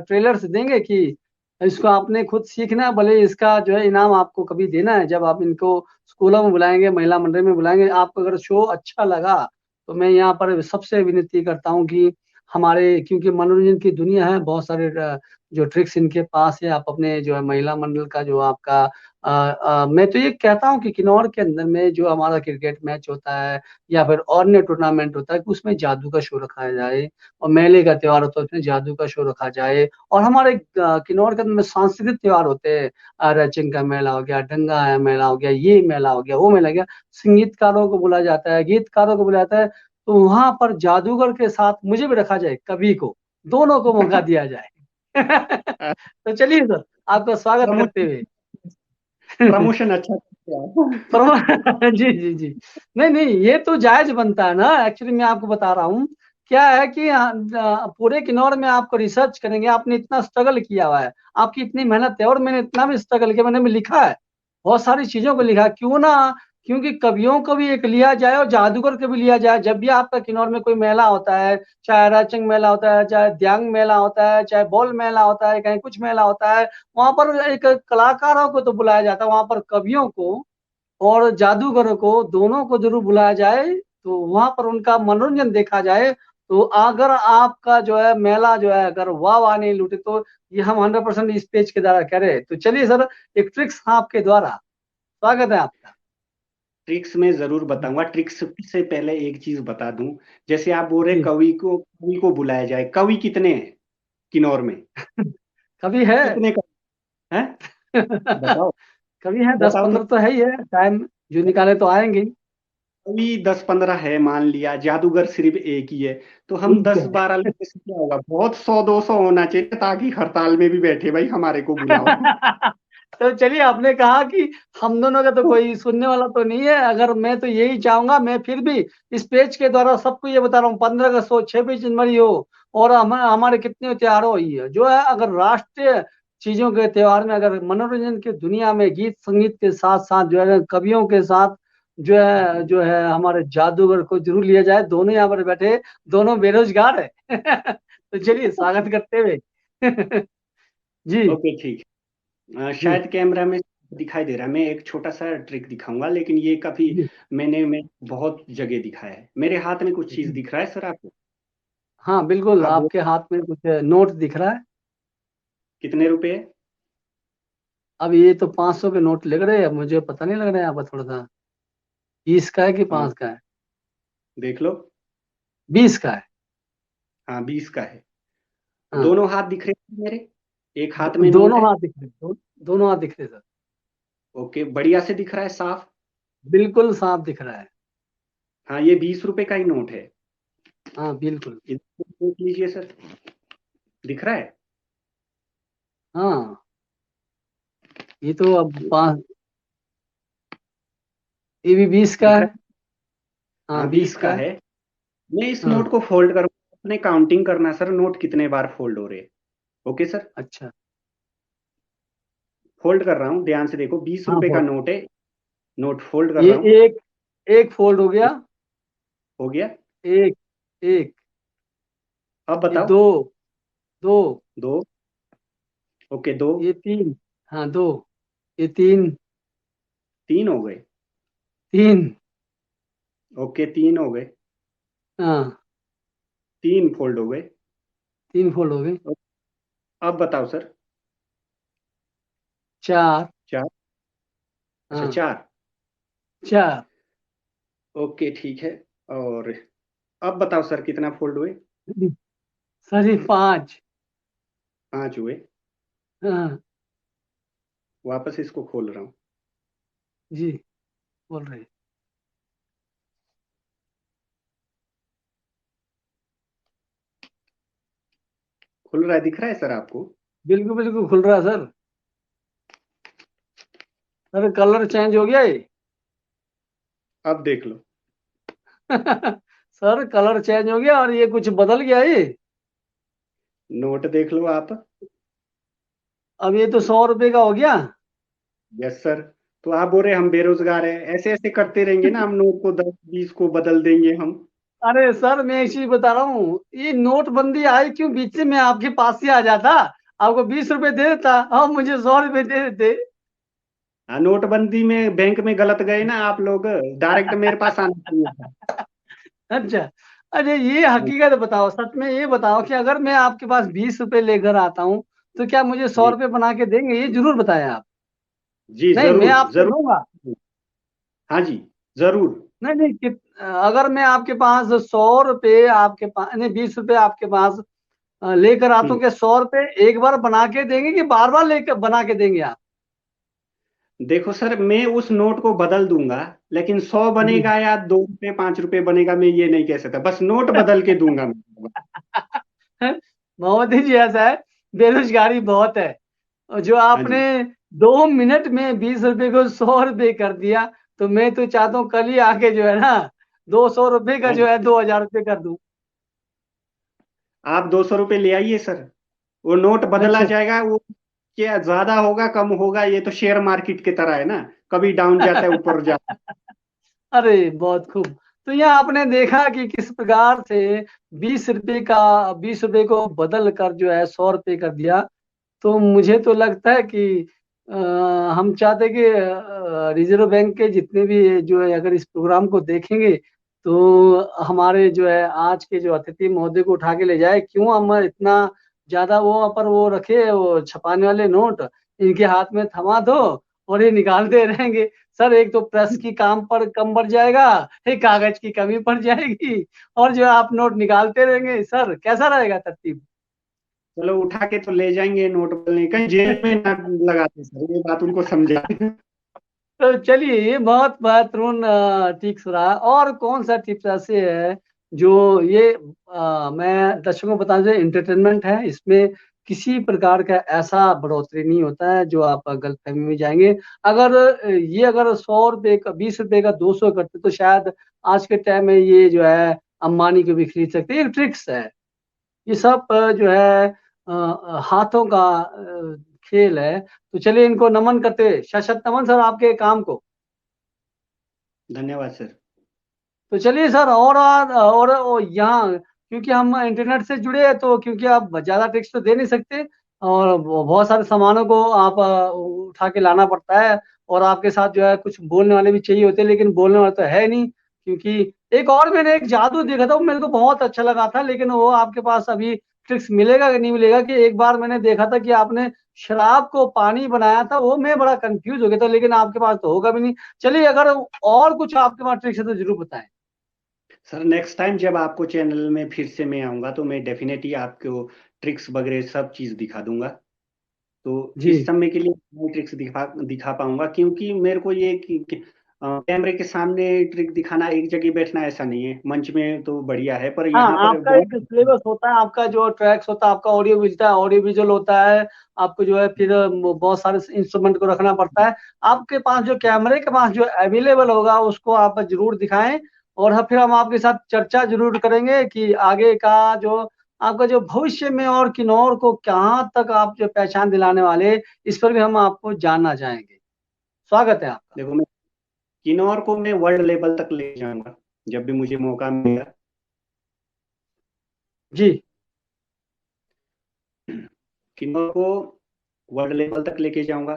ट्रेलर से देंगे कि इसको आपने खुद सीखना है, भले इसका जो है इनाम आपको कभी देना है, जब आप इनको स्कूलों में बुलाएंगे, महिला मंडल में बुलाएंगे। आपको अगर शो अच्छा लगा, तो मैं यहाँ पर सबसे विनती करता हूँ कि हमारे, क्योंकि मनोरंजन की दुनिया है, बहुत सारे जो ट्रिक्स इनके पास है, आप अपने जो है महिला मंडल का जो आपका मैं तो ये कहता हूँ कि किन्नौर के अंदर में जो हमारा क्रिकेट मैच होता है या फिर अन्य टूर्नामेंट होता है कि उसमें जादू का शो रखा जाए, और मेले का त्योहार होता है उसमें जादू का शो रखा जाए। और हमारे किन्नौर के अंदर में सांस्कृतिक त्योहार होते हैं, रचिंग का मेला हो गया, डंगा है मेला हो गया, ये मेला हो गया, वो मेला हो गया, संगीतकारों को बुलाया जाता है, गीतकारों को बुलाया जाता है। तो वहां पर जादूगर के साथ मुझे भी रखा जाए, कवि को, दोनों को मौका दिया जाए। तो चलिए सर, आपका स्वागत करते प्रमोशन हुए। प्रमोशन अच्छा करते हैं आप। जी जी जी। नहीं नहीं, ये तो जायज बनता है ना, एक्चुअली मैं आपको बता रहा हूँ। क्या है कि पूरे किन्नौर में आपको रिसर्च करेंगे, आपने इतना स्ट्रगल किया हुआ है, आपकी इतनी मेहनत है, और मैंने इतना भी स्ट्रगल किया, मैंने भी लिखा है, बहुत सारी चीजों को लिखा है, क्यों ना, क्योंकि कवियों को भी एक लिया जाए और जादूगर को भी लिया जाए। जब भी आपका किन्नौर में कोई मेला होता है, चाहे राचंग मेला होता है, चाहे द्यांग मेला होता है, चाहे बॉल मेला होता है, कहीं कुछ मेला होता है, वहां पर एक कलाकारों को तो बुलाया जाता है, वहां पर कवियों को और जादूगरों को दोनों को जरूर बुलाया जाए, तो वहां पर उनका मनोरंजन देखा जाए। तो अगर आपका जो है मेला जो है अगर वाह वाह नहीं लूटे, तो ये हम 100% इस पेज के द्वारा करें। तो चलिए सर, एक ट्रिक्स आपके द्वारा, स्वागत है आपका। ट्रिक्स में जरूर बताऊंगा। ट्रिक्स से पहले एक चीज बता दूं। जैसे आप बोल रहे जी। कवि को बुलाया जाए, कवि कितने हैं किन्नौर में? कभी है। कितने कवि हैं? बताओ। कभी है, दस बताओ तो। पंद्रह तो है ही है, टाइम जो निकाले तो आएंगे ही। कवि 10-15 है मान लिया, जादूगर सिर्फ एक ही है। तो हम ठीक 10-12 लोगों से क्या होगा, बहुत 100-200 होना चाहिए ताकि हड़ताल में भी बैठे भाई हमारे को बुलाओ। है। तो चलिए, आपने कहा कि हम दोनों का तो कोई सुनने वाला तो नहीं है, अगर मैं तो यही चाहूंगा, मैं फिर भी इस पेज के द्वारा सबको ये बता रहा हूँ, 15 अगस्त हो, 26 जनवरी हो, और हमारे कितने त्योहार हो, ये जो है अगर राष्ट्रीय चीजों के त्योहार में, अगर मनोरंजन की दुनिया में गीत संगीत के साथ साथ जो है कवियों के साथ जो है हमारे जादूगर को जरूर लिया जाए, दोनों यहाँ पर बैठे, दोनों बेरोजगार है। तो चलिए, स्वागत करते हुए। जी ओके ठीक है। जी शायद कैमरा में दिखाई दे रहा है। मैं एक छोटा सा ट्रिक दिखाऊंगा, लेकिन ये काफी जी मैं बहुत जगह दिखाया है। मेरे हाथ में कुछ चीज जी। दिख रहा है सर आपको? हाँ बिल्कुल, आप वो आपके हाथ में कुछ नोट दिख रहा है। कितने रुपए है? अब ये तो 500 के नोट लग रहे हैं, अब मुझे पता नहीं लग रहा है यहाँ पर थोड़ा सा, 20 का है कि हाँ 5 का है? देख लो। 20 का है। हाँ 20 का है। हाँ, दोनों हाथ दिख रहे हैं मेरे? एक हाथ में नोट दोनों है। हाथ दिख रहे हैं, दोनों हाथ दिख रहे हैं सर। ओके, बढ़िया से दिख रहा है, साफ। बिल्कुल साफ दिख रहा है। हाँ ये 20 रुपए का ही नोट है। हाँ बिल्कुल। इसको देख लीजिए सर, दिख रहा है? हाँ, ये तो अब 5, ये भी 20 का दिख है। रहा है। हाँ हाँ 20 20 का का है। है। मैं इस हाँ। नोट को फोल्ड करूंगा, अपने काउंटिंग करना सर, नोट कितने बार फोल्ड हो रहे हैं। ओके सर, अच्छा। फोल्ड कर रहा हूँ, ध्यान से देखो। बीस हाँ रुपए का बोल। नोट है। नोट फोल्ड कर ये रहा हूँ। एक, एक फोल्ड हो गया। हो गया। एक, एक। अब ये बताओ। दो, दो। दो। ओके दो। ये तीन। हाँ दो। ये तीन, तीन हो गए। तीन। ओके तीन हो गए। हाँ, तीन फोल्ड हो गए। 3 फोल्ड हो गए। अब बताओ सर। 4। चार। अच्छा हाँ, चार। 4। ओके ठीक है। और अब बताओ सर कितना फोल्ड हुए? सॉरी, 5। पांच हुए। हाँ। वापस इसको खोल रहा हूँ। जी, बोल रहे। खुल रहा है, दिख रहा है सर आपको? बिल्कुल बिल्कुल खुल रहा है सर। सर कलर चेंज हो गया ये। अब देख लो। सर कलर चेंज हो गया और ये कुछ बदल गया ये। नोट देख लो आप। अब ये तो 100 रुपए का हो गया। Yes sir. तो आप बोल रहे हम बेरोजगार हैं, ऐसे ऐसे करते रहेंगे ना, हम नोट को 10-20 को बदल देंगे हम। अरे सर, मैं एक चीज बता रहा हूँ, ये नोटबंदी आई क्यों, बीच में मैं आपके पास ही आ जाता, आपको 20 रुपए दे देता, और मुझे 100 रुपए दे देते। हाँ नोटबंदी में बैंक में गलत गए ना आप लोग, डायरेक्ट मेरे पास आना चाहिए था। अच्छा। अरे ये हकीकत बताओ, सच में ये बताओ कि अगर मैं आपके पास 20 रुपए लेकर आता हूँ, तो क्या मुझे सौ जी रुपए बना के देंगे, ये जरूर बताएं आप। जी नहीं, मैं जरूर आपको जरूर। दूंगा। हाँ जी, जरूर। नहीं नहीं, अगर मैं आपके पास 100 रुपये आपके पास, नहीं 20 रुपये आपके पास लेकर आता हम्म। हूँ, क्या 100 रुपये एक बार बना के देंगे कि बार बार लेकर बना के देंगे आप? देखो सर, मैं उस नोट को बदल दूंगा, लेकिन 100 जी। बनेगा या 2 रुपये 5 रुपये बनेगा, मैं ये नहीं कह सकता। बस नोट बदल के दूंगा मैं। मोदी जी, ऐसा है, बेरोजगारी बहुत है, और जो हाँ आपने जी। 2 मिनट में 20 रुपये को 100 रुपये कर दिया, तो मैं तो चाहता हूँ कल ही आके जो है ना 200 रुपये का हाँ जो जी, है 2000 रुपये कर दूं। आप 200 रुपये ले आइए सर। वो नोट बदला अच्छा। जाएगा। वो क्या ज्यादा होगा कम होगा, ये तो शेयर मार्केट की तरह है ना, कभी डाउन जाता है ऊपर जाता अरे बहुत खूब। तो यहाँ आपने देखा कि किस प्रकार से 20 रुपये को बदल कर जो है 100 रुपये कर दिया। तो मुझे तो लगता है कि अ, हम चाहते कि रिजर्व बैंक के जितने भी जो है, अगर इस प्रोग्राम को देखेंगे तो हमारे जो है आज के जो अतिथि महोदय को उठा के ले जाए, क्यों हम इतना ज्यादा वो पर वो रखे, वो छपाने वाले नोट इनके हाथ में थमा दो और ये निकालते रहेंगे। सर, एक तो प्रेस की काम पर कम बढ़ जाएगा, एक कागज की कमी पड़ जाएगी, और जो है आप नोट निकालते रहेंगे। सर, कैसा रहेगा तरतीब? चलो उठा के तो ले जाएंगे, नोट बदलने कहीं जेब में ना लगाते सर, ये बात उनको समझा। तो चलिए, ये बहुत महत्वपूर्ण टिप्स रहा। और कौन सा टिप्स ऐसे है जो ये मैं दर्शकों को बता दें, इंटरटेनमेंट है, इसमें किसी प्रकार का ऐसा बढ़ोतरी नहीं होता है जो आप गलतफहमी में जाएंगे। अगर ये अगर 100 रुपये का 20 रुपये का 200 करते तो शायद आज के टाइम में ये जो है अंबानी को भी खरीद सकते। ये ट्रिक्स है, ये सब जो है हाथों का खेल है। तो चलिए, इनको नमन करते हुए, शत नमन सर आपके काम को। धन्यवाद सर। तो चलिए सर, और यहाँ क्योंकि हम इंटरनेट से जुड़े हैं, तो क्योंकि आप ज्यादा टेक्स्ट तो दे नहीं सकते, और बहुत सारे सामानों को आप उठा के लाना पड़ता है, और आपके साथ जो है कुछ बोलने वाले भी चाहिए होते हैं, लेकिन बोलने वाले तो है नहीं। क्योंकि एक और मैंने एक जादू देखा था, वो मेरे को बहुत अच्छा लगा था, लेकिन वो आपके पास अभी ट्रिक्स मिलेगा कि नहीं मिलेगा, कि एक बार मैंने देखा था कि आपने शराब को पानी बनाया था, वो मैं बड़ा कंफ्यूज हो गया था, लेकिन आपके पास तो होगा भी नहीं। चलिए, अगर और कुछ आपके पास ट्रिक्स है तो जरूर बताएं। सर नेक्स्ट टाइम जब आपको चैनल में फिर से मैं आऊंगा, तो मैं डेफिनेटली आपको ट्रिक्स वगैरह सब चीज़ दिखा दूंगा। तो इस जी। समय के लिए मैं ट्रिक्स दिखा दिखा पाऊंगा, क्योंकि मेरे को ये कैमरे के सामने ट्रिक दिखाना, एक जगह बैठना ऐसा नहीं है। मंच में तो बढ़िया है, पर हाँ, यहाँ पर आपका बहुत। एक सिलेबस होता है, आपका जो ट्रैक्स होता है, आपका ऑडियो विजुअल ऑडियो विजुअल होता है। आपको जो है फिर बहुत सारे इंस्ट्रूमेंट को रखना पड़ता है। आपके पास जो कैमरे के पास जो अवेलेबल होगा उसको आप जरूर दिखाएं। और फिर हम आपके साथ चर्चा जरूर करेंगे कि आगे का जो आपका जो भविष्य में और किन्नौर को कहाँ तक आप जो पहचान दिलाने वाले, इस पर भी हम आपको जानना चाहेंगे। स्वागत है आपका। देखो, मैं किन्नौर को मैं वर्ल्ड लेवल तक ले जाऊंगा, जब भी मुझे मौका मिलेगा। जी। किन्नौर को वर्ल्ड लेवल तक लेके जाऊंगा।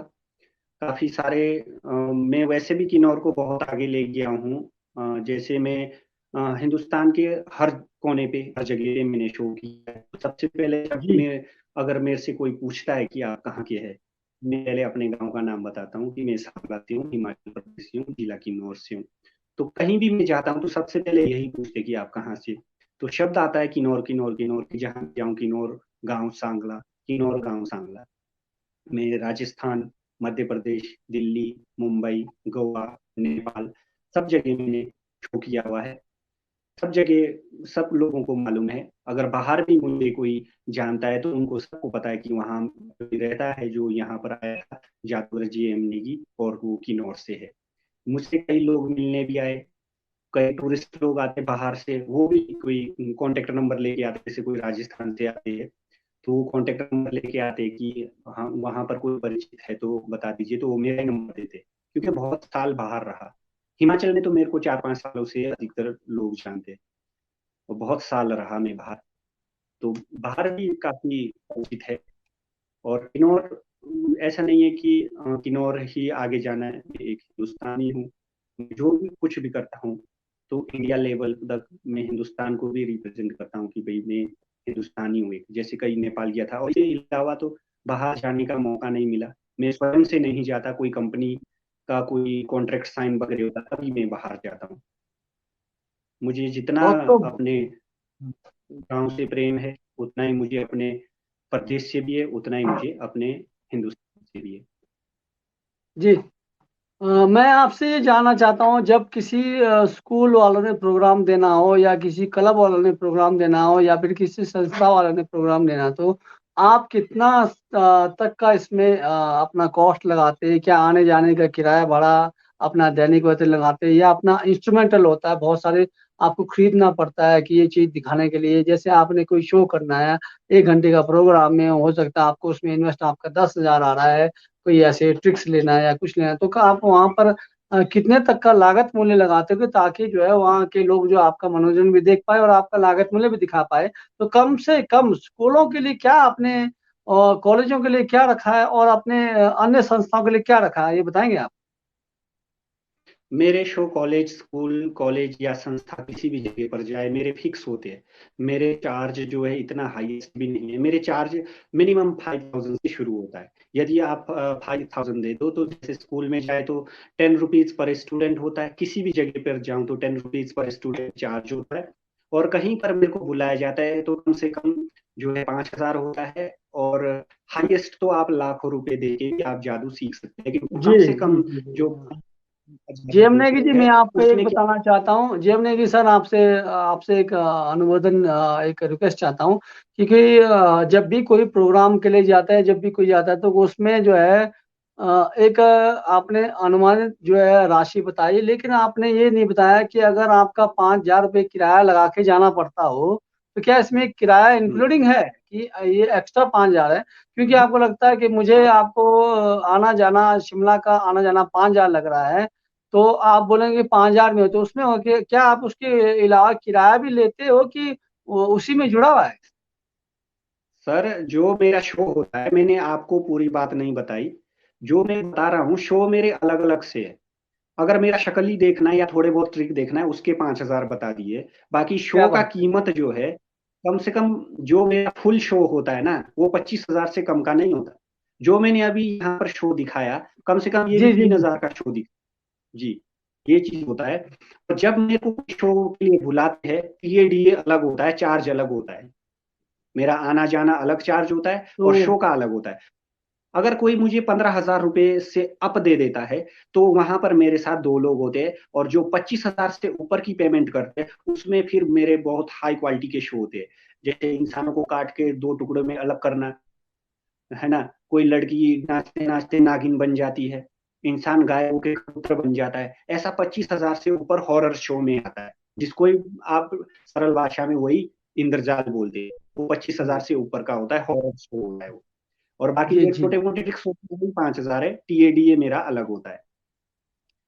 काफी सारे मैं वैसे भी किन्नौर को बहुत आगे ले गया हूँ। जैसे मैं हिंदुस्तान के हर कोने पे, हर जगह पे मैंने शो किया है। सबसे पहले जब जी। मैं अगर मेरे से कोई पूछता है कि आप कहाँ के हैं, मैं पहले अपने गांव का नाम बताता हूँ कि मैं सारला से हूँ, हिमाचल प्रदेश से हूँ, जिला किन्नौर से हूँ। तो कहीं भी मैं जाता हूँ तो सबसे पहले यही पूछते कि आप कहाँ से। तो शब्द आता है किन्नौर, किन्नौर, किन्नौर की। जहाँ जाऊँ किन्नौर गाँव सांगला, किन्नौर गाँव सांगला। मैं राजस्थान, मध्य प्रदेश, दिल्ली, मुंबई, गोवा, नेपाल, सब जगह मैंने शो किया हुआ है। सब जगह सब लोगों को मालूम है। अगर बाहर भी मुझे कोई जानता है तो उनको सबको पता है कि वहाँ कोई रहता है जो यहाँ पर आया था, जादूगर जी एम नेगी, और वो किन्नौर से है। मुझसे कई लोग मिलने भी आए। कई टूरिस्ट लोग आते बाहर से, वो भी कोई कॉन्टेक्ट नंबर लेके आते, जैसे कोई राजस्थान से आते हैं तो वो कॉन्टेक्ट नंबर लेके आते कि हाँ वहां पर कोई परिचित है तो बता दीजिए, तो वो मेरा ही नंबर देते, क्योंकि बहुत साल बाहर रहा। हिमाचल में तो मेरे को 4-5 सालों से अधिकतर लोग जानते हैं, और बहुत साल रहा मैं बाहर। तो बाहर भी काफी उचित है। और किन्नौर, ऐसा नहीं है कि किन्नौर ही आगे जाना है। मैं एक हिंदुस्तानी हूँ, जो भी कुछ भी करता हूँ तो इंडिया लेवल तक मैं हिंदुस्तान को भी रिप्रेजेंट करता हूँ कि भाई मैं हिंदुस्तानी हूँ एक। जैसे कई नेपाल गया था, और इसके अलावा तो बाहर जाने का मौका नहीं मिला। मैं स्वयं से नहीं जाता, कोई कंपनी का कोई कॉन्ट्रैक्ट साइन वगैरह होता तभी मैं बाहर जाता हूँ। मुझे जितना बहुत तो अपने गांव से प्रेम है उतना ही मुझे अपने प्रदेश से भी है, उतना ही मुझे अपने हिंदुस्तान से भी है। जी। मैं आपसे ये जानना चाहता हूँ, जब किसी स्कूल वालों ने प्रोग्राम देना हो या किसी क्लब वालों ने प्रोग्राम देना हो या फिर किसी संस्था वालों ने प्रोग्राम देना, तो आप कितना तक का इसमें अपना कॉस्ट लगाते हैं? क्या आने जाने का किराया भाड़ा, अपना दैनिक वेतन लगाते हैं, या अपना इंस्ट्रूमेंटल होता है बहुत सारे आपको खरीदना पड़ता है कि ये चीज दिखाने के लिए? जैसे आपने कोई शो करना है, 1 घंटे का प्रोग्राम में हो सकता है आपको उसमें इन्वेस्ट आपका 10,000 आ रहा है, कोई ऐसे ट्रिक्स लेना है या कुछ लेना है, तो क्या आप वहां पर कितने तक का लागत मूल्य लगाते हो कि ताकि जो है वहाँ के लोग जो आपका मनोरंजन भी देख पाए और आपका लागत मूल्य भी दिखा पाए? तो कम से कम स्कूलों के लिए क्या आपने और कॉलेजों के लिए क्या रखा है, और अपने अन्य संस्थाओं के लिए क्या रखा है, ये बताएंगे आप? मेरे शो कॉलेज, स्कूल, कॉलेज या संस्था किसी भी जगह पर जाए मेरे फिक्स होते हैं। मेरे चार्ज जो है इतना हाईएस्ट भी नहीं है। मेरे चार्ज मिनिमम 5,000 से शुरू होता है। यदि आप 5,000 दे दो तो जैसे स्कूल में जाए तो 10 रुपीज पर स्टूडेंट होता है, किसी भी जगह पर जाऊं तो 10 रुपीज पर स्टूडेंट चार्ज होता है। और कहीं पर मेरे को बुलाया जाता है तो कम से कम जो है 5,000 होता है। और हाईएस्ट तो आप लाखों रुपए दे के भी आप जादू सीख सकते हैं, लेकिन जी कम से जी कम जी जी। जो जेएम नेगी जी, मैं है आपको एक उसमें क्या। बताना चाहता हूँ। जेएम नेगी सर, आपसे आपसे एक अनुमोदन, एक रिक्वेस्ट चाहता हूँ, क्योंकि जब भी कोई प्रोग्राम के लिए जाता है, जब भी कोई जाता है, तो उसमें जो है एक आपने अनुमानित जो है राशि बताई, लेकिन आपने ये नहीं बताया कि अगर आपका 5,000 रुपये किराया लगा के जाना पड़ता हो, तो क्या इसमें किराया हम्म। इंक्लूडिंग है कि ये एक्स्ट्रा 5,000 है? क्योंकि आपको लगता है कि मुझे आपको आना जाना, शिमला का आना जाना 5,000 लग रहा है, तो आप बोलेंगे 5,000 में हो, तो उसमें क्या आप उसके अलावा किराया भी लेते हो कि वो उसी में जुड़ा हुआ है? सर, जो मेरा शो होता है मैंने आपको पूरी बात नहीं बताई। जो मैं बता रहा हूँ शो मेरे अलग अलग से है। अगर मेरा शक्ल ही देखना है या थोड़े बहुत ट्रिक देखना है उसके 5,000 बता दिए। बाकी क्या शो का बात है! कीमत जो है कम से कम, जो मेरा फुल शो होता है ना वो 25,000 से कम का नहीं होता। जो मैंने अभी यहाँ पर शो दिखाया कम से कम ये भी जी जी तीन जी। हजार का शो दिखा। जी, ये चीज होता है। और जब मेरे को शो के लिए बुलाते हैं टीएडीए अलग होता है, चार्ज अलग होता है। मेरा आना जाना अलग चार्ज होता है तो और शो का अलग होता है। अगर कोई मुझे 15,000 रुपए से अप दे देता है तो वहां पर मेरे साथ दो लोग होते हैं, और जो 25,000 से ऊपर की पेमेंट करते हैं उसमें फिर मेरे बहुत हाई क्वालिटी के शो होते हैं। जैसे इंसानों को काट के दो टुकड़ों में अलग करना, है ना। कोई लड़की नाचते नाचते नागिन बन जाती है, इंसान गाय होके कबूतर बन जाता है। ऐसा 25,000 से ऊपर हॉरर शो में आता है, जिसको आप सरल भाषा में वही इंद्रजाल बोलते हैं। वो 25,000 से ऊपर का होता है, हॉरर शो होता है वो। और बाकी जी जो जी। छोटे मोटे ट्रिक्स होते हैं वही 5,000 है। टीएडीए मेरा अलग होता है।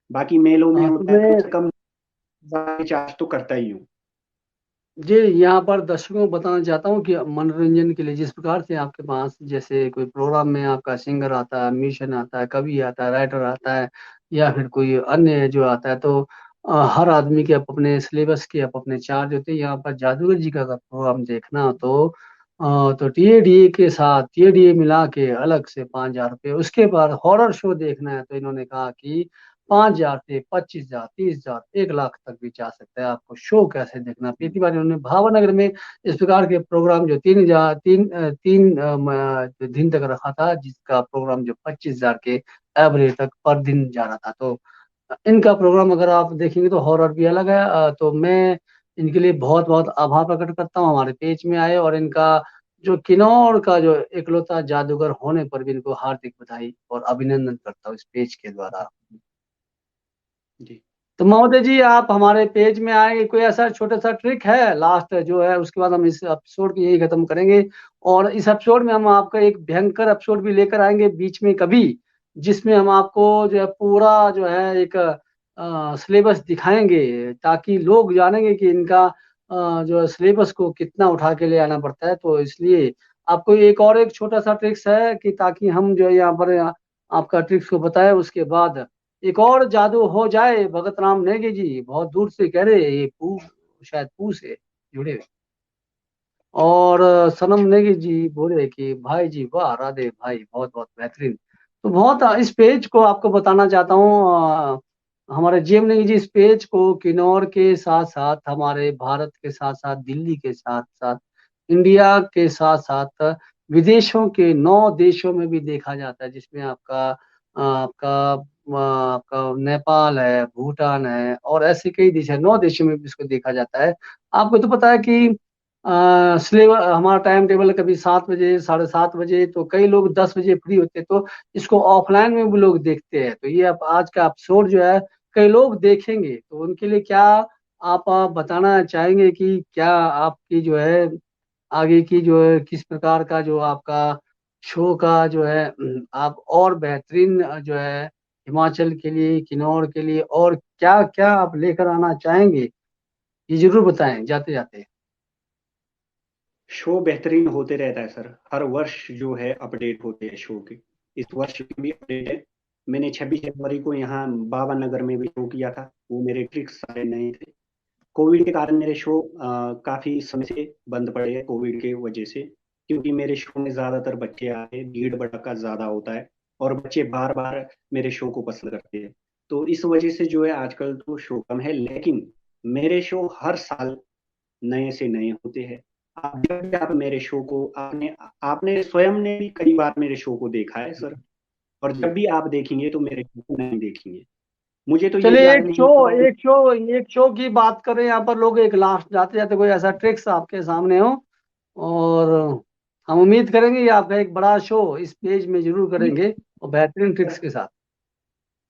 बाकी मेलों में हाँ, तो होता है कम मैं से कम चार्ज तो करता ही हूँ। जी यहाँ पर दर्शकों को बताना चाहता हूँ कि मनोरंजन के लिए जिस प्रकार से आपके पास जैसे कोई प्रोग्राम में आपका सिंगर आता है, म्यूजिशियन आता है, कवि आता है, राइटर आता है, या फिर कोई अन्य जो आता है, तो हर आदमी के अपने सिलेबस के अपने चार्ज होते हैं। यहाँ पर जादूगर जी का अगर प्रोग्राम देखना हो तो टीएडीए के साथ टीएडीए मिला के अलग से 5,000 रुपये। उसके बाद हॉरर शो देखना है तो इन्होंने कहा कि 5,000 से 25,000, 30,000, 1 लाख तक भी जा सकता है। आपको शो कैसे देखना? पिछली बार इन्होंने भावनगर में इस प्रकार के प्रोग्राम जो 3,000 दिन तक रखा था, जिसका प्रोग्राम जो 25,000 के एवरेज तक पर दिन जा रहा था। तो इनका प्रोग्राम अगर आप देखेंगे तो हॉरर भी अलग है। तो मैं इनके लिए बहुत बहुत आभार प्रकट करता हूँ, हमारे पेज में आए, और इनका जो किन्नौर का जो इकलौता जादूगर होने पर भी इनको हार्दिक बधाई और अभिनंदन करता हूँ इस पेज के द्वारा। जी। तो महोदय जी, आप हमारे पेज में आएंगे, कोई ऐसा छोटा सा ट्रिक है लास्ट जो है, उसके बाद हम इस एपिसोड को यही खत्म करेंगे। और इस एपिसोड में हम आपका एक भयंकर एपिसोड भी लेकर आएंगे बीच में कभी, जिसमें हम आपको जो है पूरा जो है एक सिलेबस दिखाएंगे, ताकि लोग जानेंगे कि इनका जो सिलेबस को कितना उठा के ले आना पड़ता है। तो इसलिए आपको एक और एक छोटा सा ट्रिक्स है कि ताकि हम जो है यहाँ पर आपका ट्रिक्स को बताए, उसके बाद एक और जादू हो जाए। भगत राम नेगी जी बहुत दूर से कह रहे, ये शायद पू से जुड़े हुए। और सनम नेगी जी बोले कि भाई जी वाह, राधे भाई बहुत बहुत बेहतरीन। तो बहुत इस पेज को आपको बताना चाहता हूँ, हमारे जीएम ने जी इस पेज को किन्नौर के साथ साथ, हमारे भारत के साथ साथ, दिल्ली के साथ साथ, इंडिया के साथ साथ विदेशों के 9 देशों में भी देखा जाता है, जिसमें आपका नेपाल है, भूटान है, और ऐसे कई देश है। 9 देशों में भी इसको देखा जाता है। आपको तो पता है कि सिलेबस हमारा टाइम टेबल कभी 7 बजे, 7:30 बजे, तो कई लोग 10 बजे फ्री होते हैं, तो इसको ऑफलाइन में भी लोग देखते हैं। तो ये अब आज का एपिसोड जो है कई लोग देखेंगे, तो उनके लिए क्या आप बताना चाहेंगे कि क्या आपकी जो है आगे की जो है किस प्रकार का जो आपका शो का जो है आप और बेहतरीन जो है हिमाचल के लिए, किन्नौर के लिए और क्या क्या आप लेकर आना चाहेंगे, ये जरूर बताएं जाते जाते। शो बेहतरीन होते रहता है सर, हर वर्ष जो है अपडेट होते हैं शो के। इस वर्ष की भी अपडेट है। मैंने 26 जनवरी को यहाँ बाबा नगर में भी शो किया था, वो मेरे ट्रिक्स सारे नए थे। कोविड के कारण मेरे शो काफी समय से बंद पड़े हैं, कोविड के वजह से, क्योंकि मेरे शो में ज्यादातर बच्चे आते हैं, भीड़ भड़का ज्यादा होता है, और बच्चे बार बार मेरे शो को पसंद करते हैं। तो इस वजह से जो है आजकल तो शो कम है, लेकिन मेरे शो हर साल नए से नए होते हैं। आप जब भी आप मेरे शो को आपने आपने स्वयं ने भी कई बार मेरे शो को देखा है सर, और जब भी आप देखेंगे तो मेरे शो को नहीं देखेंगे। मुझे तो ये चलिए याद एक शो नहीं है कि एक शो एक शो की बात करें यहाँ पर लोग, एक लास्ट जाते जाते कोई ऐसा ट्रिक्स आपके सामने हो, और हम उम्मीद करेंगे ये आपका एक बड़ा शो इस पेज में जरूर करेंगे, और बेहतरीन ट्रिक्स के साथ।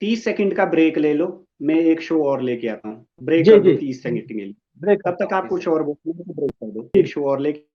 30 सेकंड का ब्रेक ले लो, मैं एक शो और लेके आता हूँ। ब्रेक जी कर दो जी, 30 सेकंड के लिए। ब्रेक तब करता तक हूँ आप 30 कुछ सेकंड। और बोलो, ब्रेक कर दो, एक ठीक। शो और लेके।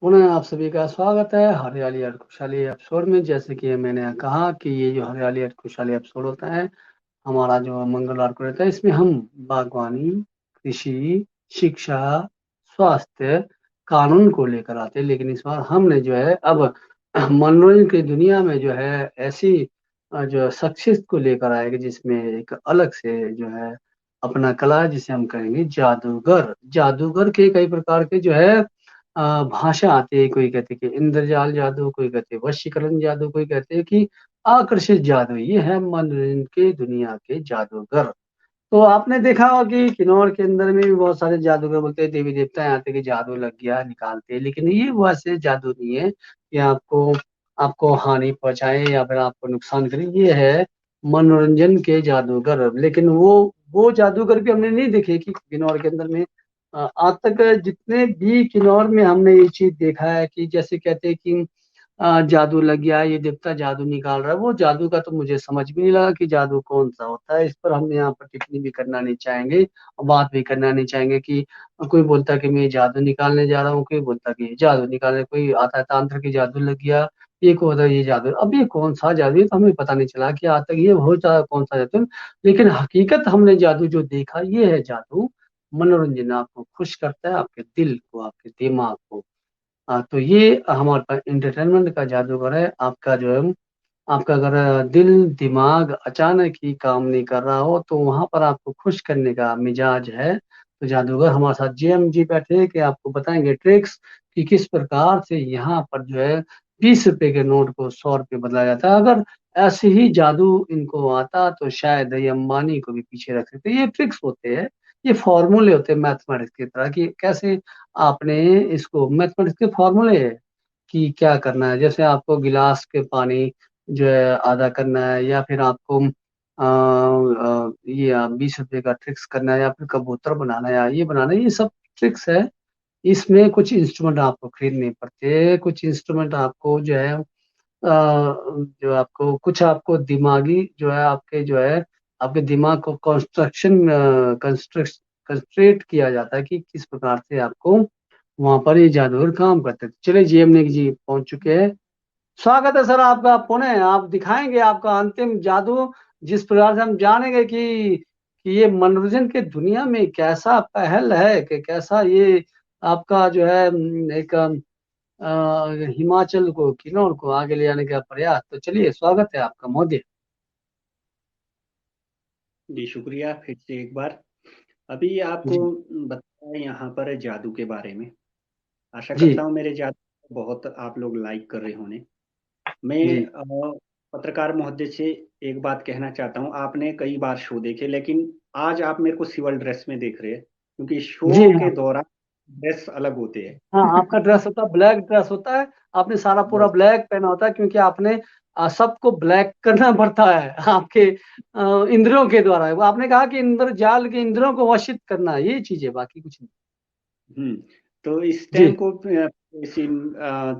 पुनः आप सभी का स्वागत है हरियाली और खुशहाली एपिसोड में। जैसे कि मैंने कहा कि ये जो हरियाली और खुशहाली एपिसोड होता है, हमारा जो मंगलवार को रहता है, इसमें हम बागवानी, कृषि, शिक्षा, स्वास्थ्य, कानून को लेकर आते हैं। लेकिन इस बार हमने जो है अब मनोरंजन की दुनिया में जो है ऐसी जो शख्सियत को लेकर आएंगे, जिसमें एक अलग से जो है अपना कला है, जिसे हम कहेंगे जादूगर। जादूगर के कई प्रकार के जो है भाषा आती है। कोई कहते हैं कि इंद्रजाल जादू, कोई कहते हैं वशीकरण जादू, कोई कहते हैं कि आकर्षित जादू। ये है मनोरंजन के दुनिया के जादूगर। तो आपने देखा होगा कि किन्नौर के अंदर में भी बहुत सारे जादूगर बोलते हैं, देवी देवता यहाँ आते कि जादू लग गया, निकालते हैं। लेकिन ये वैसे जादू नहीं है कि आपको आपको हानि पहुंचाए या फिर आपको नुकसान करे। ये है मनोरंजन के जादूगर। लेकिन वो जादूगर भी हमने नहीं देखे कि किन्नौर के अंदर में आज तक जितने भी किन्नौर में हमने ये चीज देखा है कि जैसे कहते हैं कि जादू लग गया, ये देवता जादू निकाल रहा है। वो जादू का तो मुझे समझ भी नहीं लगा कि जादू कौन सा होता है। इस पर हम यहाँ पर टिप्पणी भी करना नहीं चाहेंगे और बात भी करना नहीं चाहेंगे कि कोई बोलता कि मैं जादू निकालने जा रहा हूँ, कोई बोलता कि जादू निकालने, कोई आता है तांत्र की जादू लग गया, ये को होता है ये जादू। अब ये कौन सा जादू है तो हमें पता नहीं चला कि आज तक ये हो कौन सा जादू। लेकिन हकीकत हमने जादू जो देखा, ये है जादू मनोरंजन। आपको खुश करता है, आपके दिल को, आपके दिमाग को। तो ये हमारे पास इंटरटेनमेंट का जादूगर है, आपका जो है आपका अगर दिल दिमाग अचानक ही काम नहीं कर रहा हो, तो वहां पर आपको खुश करने का मिजाज है, तो जादूगर हमारे साथ जेएम जी बैठे हैं कि आपको बताएंगे ट्रिक्स कि किस प्रकार से यहाँ पर जो है 20 रुपए के नोट को 100 रुपए बदला जाता है। अगर ऐसे ही जादू इनको आता तो शायद ये अंबानी को भी पीछे रख सकते। ये ट्रिक्स होते हैं, ये फॉर्मूले होते हैं मैथमेटिक्स की तरह, कि कैसे आपने इसको, मैथमेटिक्स के फॉर्मूले है कि क्या करना है। जैसे आपको गिलास के पानी जो है आधा करना है, या फिर आपको ये 20 रुपए का ट्रिक्स करना है, या फिर कबूतर बनाना है, या ये बनाना है, ये सब ट्रिक्स है। इसमें कुछ इंस्ट्रूमेंट आपको खरीदने पड़ते हैं, कुछ इंस्ट्रूमेंट आपको जो है जो आपको कुछ आपको दिमागी जो है आपके जो है आपके दिमाग को कंस्ट्रेट किया जाता है कि किस प्रकार से आपको वहां पर ये जादूगर काम करते थे। चलिए जीएम ने जी पहुंच चुके हैं। स्वागत है सर आपका, पुनः आप दिखाएंगे आपका अंतिम जादू, जिस प्रकार से हम जानेंगे कि ये मनोरंजन के दुनिया में कैसा पहल है, कि कैसा ये आपका जो है एक हिमाचल को, किन्नौर को आगे ले जाने का प्रयास। तो चलिए स्वागत है आपका महोदय। जी शुक्रिया फिर से एक बार। अभी आपको जी बताया यहाँ पर जादू के बारे में। आशा जी करता हूँ मेरे जादू को बहुत आप लोग लाइक कर रहे होंगे। मैं जी पत्रकार महोदय से एक बात कहना चाहता हूँ। आपने कई बार शो देखे, लेकिन आज आप मेरे को सिविल ड्रेस में देख रहे हैं, क्योंकि जी। शो के हाँ दौरान ड्रेस अलग होते हैं। हाँ, आपका ड्रेस होता है ब्लैक ड्रेस होता है। आपने सारा पूरा बस। ब्लैक पहना होता है, क्योंकि आपने सबको ब्लैक करना पड़ता है आपके इंद्रियों के द्वारा। वो आपने कहा कि इंद्र जाल के इंद्रियों को वशित करना है, ये चीज है, बाकी कुछ नहीं। हम्म। तो इस जी टाइम को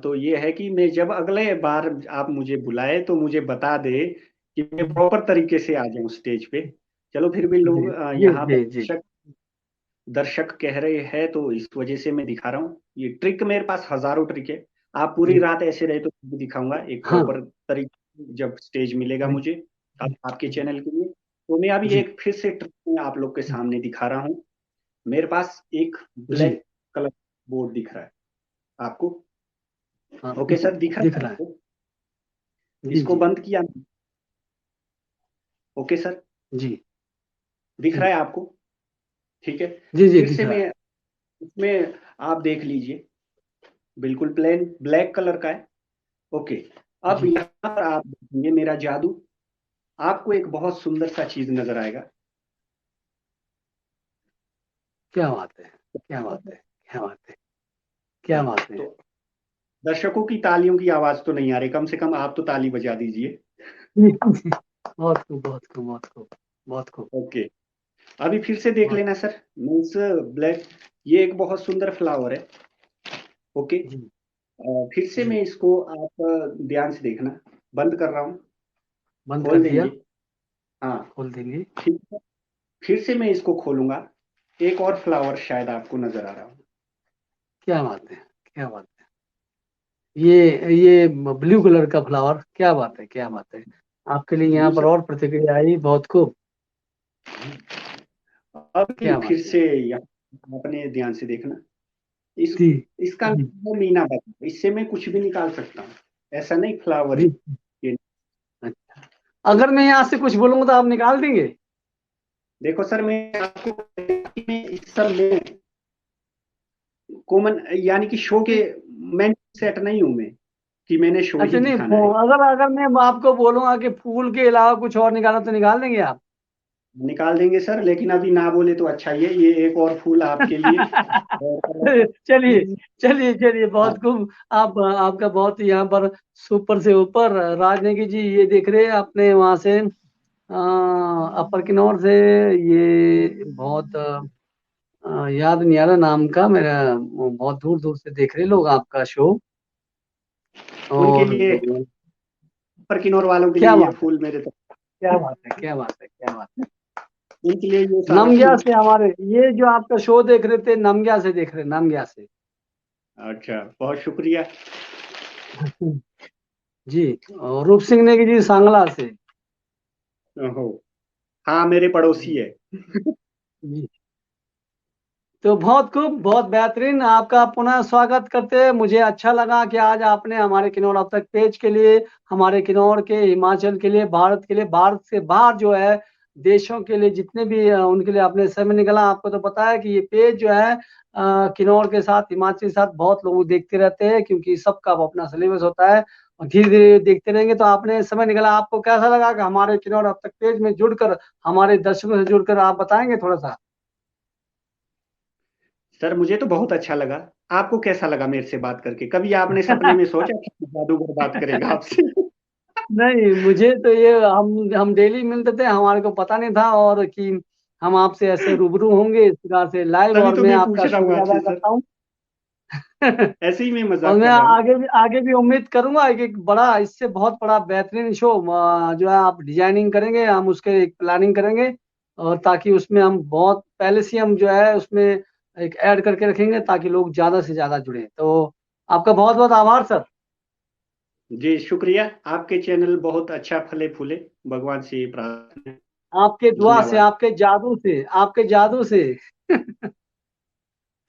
तो ये है कि मैं जब अगले बार आप मुझे बुलाए तो मुझे बता दे कि मैं प्रॉपर तरीके से आ जाऊं स्टेज पे। चलो फिर भी जी लोग जी यहाँ पर जी जी दर्शक दर्शक कह रहे हैं, तो इस वजह से मैं दिखा रहा हूँ। ये ट्रिक मेरे पास हजारों ट्रिक है। आप पूरी जी। रात ऐसे रहे तो भी दिखाऊंगा एक हाँ प्रॉपर तरीके, जब स्टेज मिलेगा जी मुझे आपके चैनल के लिए। तो मैं अभी जी एक फिर से ट्रिक मैं आप लोग के सामने दिखा रहा हूँ। मेरे पास एक जी। ब्लैक कलर बोर्ड दिख रहा है आपको। हाँ ओके सर, दिख रहा दिख है रहा है। आपको? जी इसको जी बंद किया। ओके सर, जी दिख रहा जी है आपको? ठीक है। जी जी फिर दिख से रहा है। मैं इसमें आप देख लीजिए, बिल्कुल प्लेन ब्लैक कलर का है। ओके। अब जी। यहाँ पर आप देखेंगे मेरा जादू, आपको एक बहुत सुंदर सा चीज नजर आएगा। क्या बात है, क्या बात है, क्या बात है, क्या हाँ। बात है। तो दर्शकों की तालियों की आवाज तो नहीं आ रही, कम से कम आप तो ताली बजा दीजिए। जी, जी। बहुत खूब, बहुत खूब, बहुत खूब, बहुत खूब। ओके। अभी फिर से देख बहुत। लेना सर, मीन्स ब्लैक, ये एक बहुत सुंदर फ्लावर है। ओके। जी फिर से जी। मैं इसको, आप ध्यान से देखना, बंद कर रहा हूँ। बंद कर खोल दिया। देंगे। हाँ। खोल देंगे। ठीक है। फिर से मैं इसको खोलूंगा। एक और फ्लावर शायद आपको नजर आ रहा हो। क्या बात है, क्या बात है। ये ब्लू कलर का फ्लावर, क्या बात है, क्या बात है। आपके लिए यहाँ ब्लू पर सर। और प्रतिक्रिया आई, बहुत खूब। अभी क्या फिर बात है। से यहाँ अपने ध्यान से देखना। इस जी इसका जी नाम है मीना बता, इससे मैं कुछ भी निकाल सकता हूँ। ऐसा नहीं फ्लावर जी। ये। अच्छा। अगर मैं यहाँ से कुछ बोलूंगा तो आप निकाल देंगे? देखो सर, मैं आपको, मैं इस सब में कॉमन, यानी कि शो के मैं सेट नहीं हूं मैं, कि मैंने शो ही अच्छा नहीं, दिखाना है। अगर अगर मैं आपको बोलूंगा कि फूल के अलावा कुछ और निकालना, तो निकाल देंगे आप? निकाल देंगे सर, लेकिन अभी ना बोले तो अच्छा ही है। ये एक और फूल आपके लिए और चलिए चलिए चलिए, हाँ। बहुत खूब। आप आपका बहुत यहाँ पर सुपर से ऊपर। राजनेगी जी ये देख रहे हैं आपने वहां से अपर किन्नौर से, ये बहुत याद नहीं आ रहा नाम का मेरा, वो बहुत दूर दूर से देख रहे लोग आपका शो। उनके और लिए, पर किन्नौर वालों के क्या लिए ये बात है, फूल मेरे तरफ, क्या बात है, क्या बात है, क्या बात है। उनके लिए ये सारा नमग्या फूल। से हमारे, ये जो आपका शो देख रहे थे नमग्या से देख रहे, नमग्या से। अच्छा, बहुत शुक्रिया। जी। और रूप सिंह नेगी जी सांगला से। ओहो, हाँ मेरे पड़ोसी जी है। जी तो बहुत खूब, बहुत बेहतरीन। आपका पुनः स्वागत करते हैं। मुझे अच्छा लगा कि आज आपने हमारे किन्नौर अब तक पेज के लिए, हमारे किन्नौर के, हिमाचल के लिए, भारत के लिए, भारत से बाहर जो है देशों के लिए जितने भी उनके लिए आपने समय निकाला। आपको तो पता है कि ये पेज जो है किन्नौर के साथ, हिमाचल के साथ बहुत लोग देखते रहते हैं, क्योंकि सबका अपना सिलेबस होता है और धीरे-धीरे देखते रहेंगे। तो आपने समय निकाला। आपको कैसा लगा कि हमारे किन्नौर अब तक पेज में जुड़कर, हमारे दर्शकों से जुड़कर आप बताएँगे थोड़ा-सा? सर मुझे तो बहुत अच्छा लगा। आपको कैसा लगा मेरे से बात करके? कभी आपने सपने में सोचा था कि जादूगर बात करेगा आपसे? नहीं, मुझे तो ये हम डेली मिलते थे, हमारे को पता नहीं था और कि हम आपसे ऐसे रूबरू होंगे इस प्रकार से लाइव, तभी और तो मैं मैं पूछ आपका रहा हूँ शुक्रिया अदा आपसे सर। करता हूँ। ऐसे ही मैं और मजाक मैं कर रहा हूँ। आगे भी उम्मीद करूंगा कि एक बड़ा, इससे बहुत बड़ा बेहतरीन शो जो है आप डिजाइनिंग करेंगे, हम उसके एक प्लानिंग करेंगे, और ताकि उसमें हम बहुत पहले से हम जो है उसमें एक ऐड करके रखेंगे ताकि लोग ज्यादा से ज्यादा जुड़े। तो आपका बहुत बहुत आभार सर। जी शुक्रिया। आपके चैनल बहुत अच्छा फले फूले, भगवान से ये प्रार्थना है। आपके दुआ से, धन्यवाद। आपके जादू से, आपके जादू से।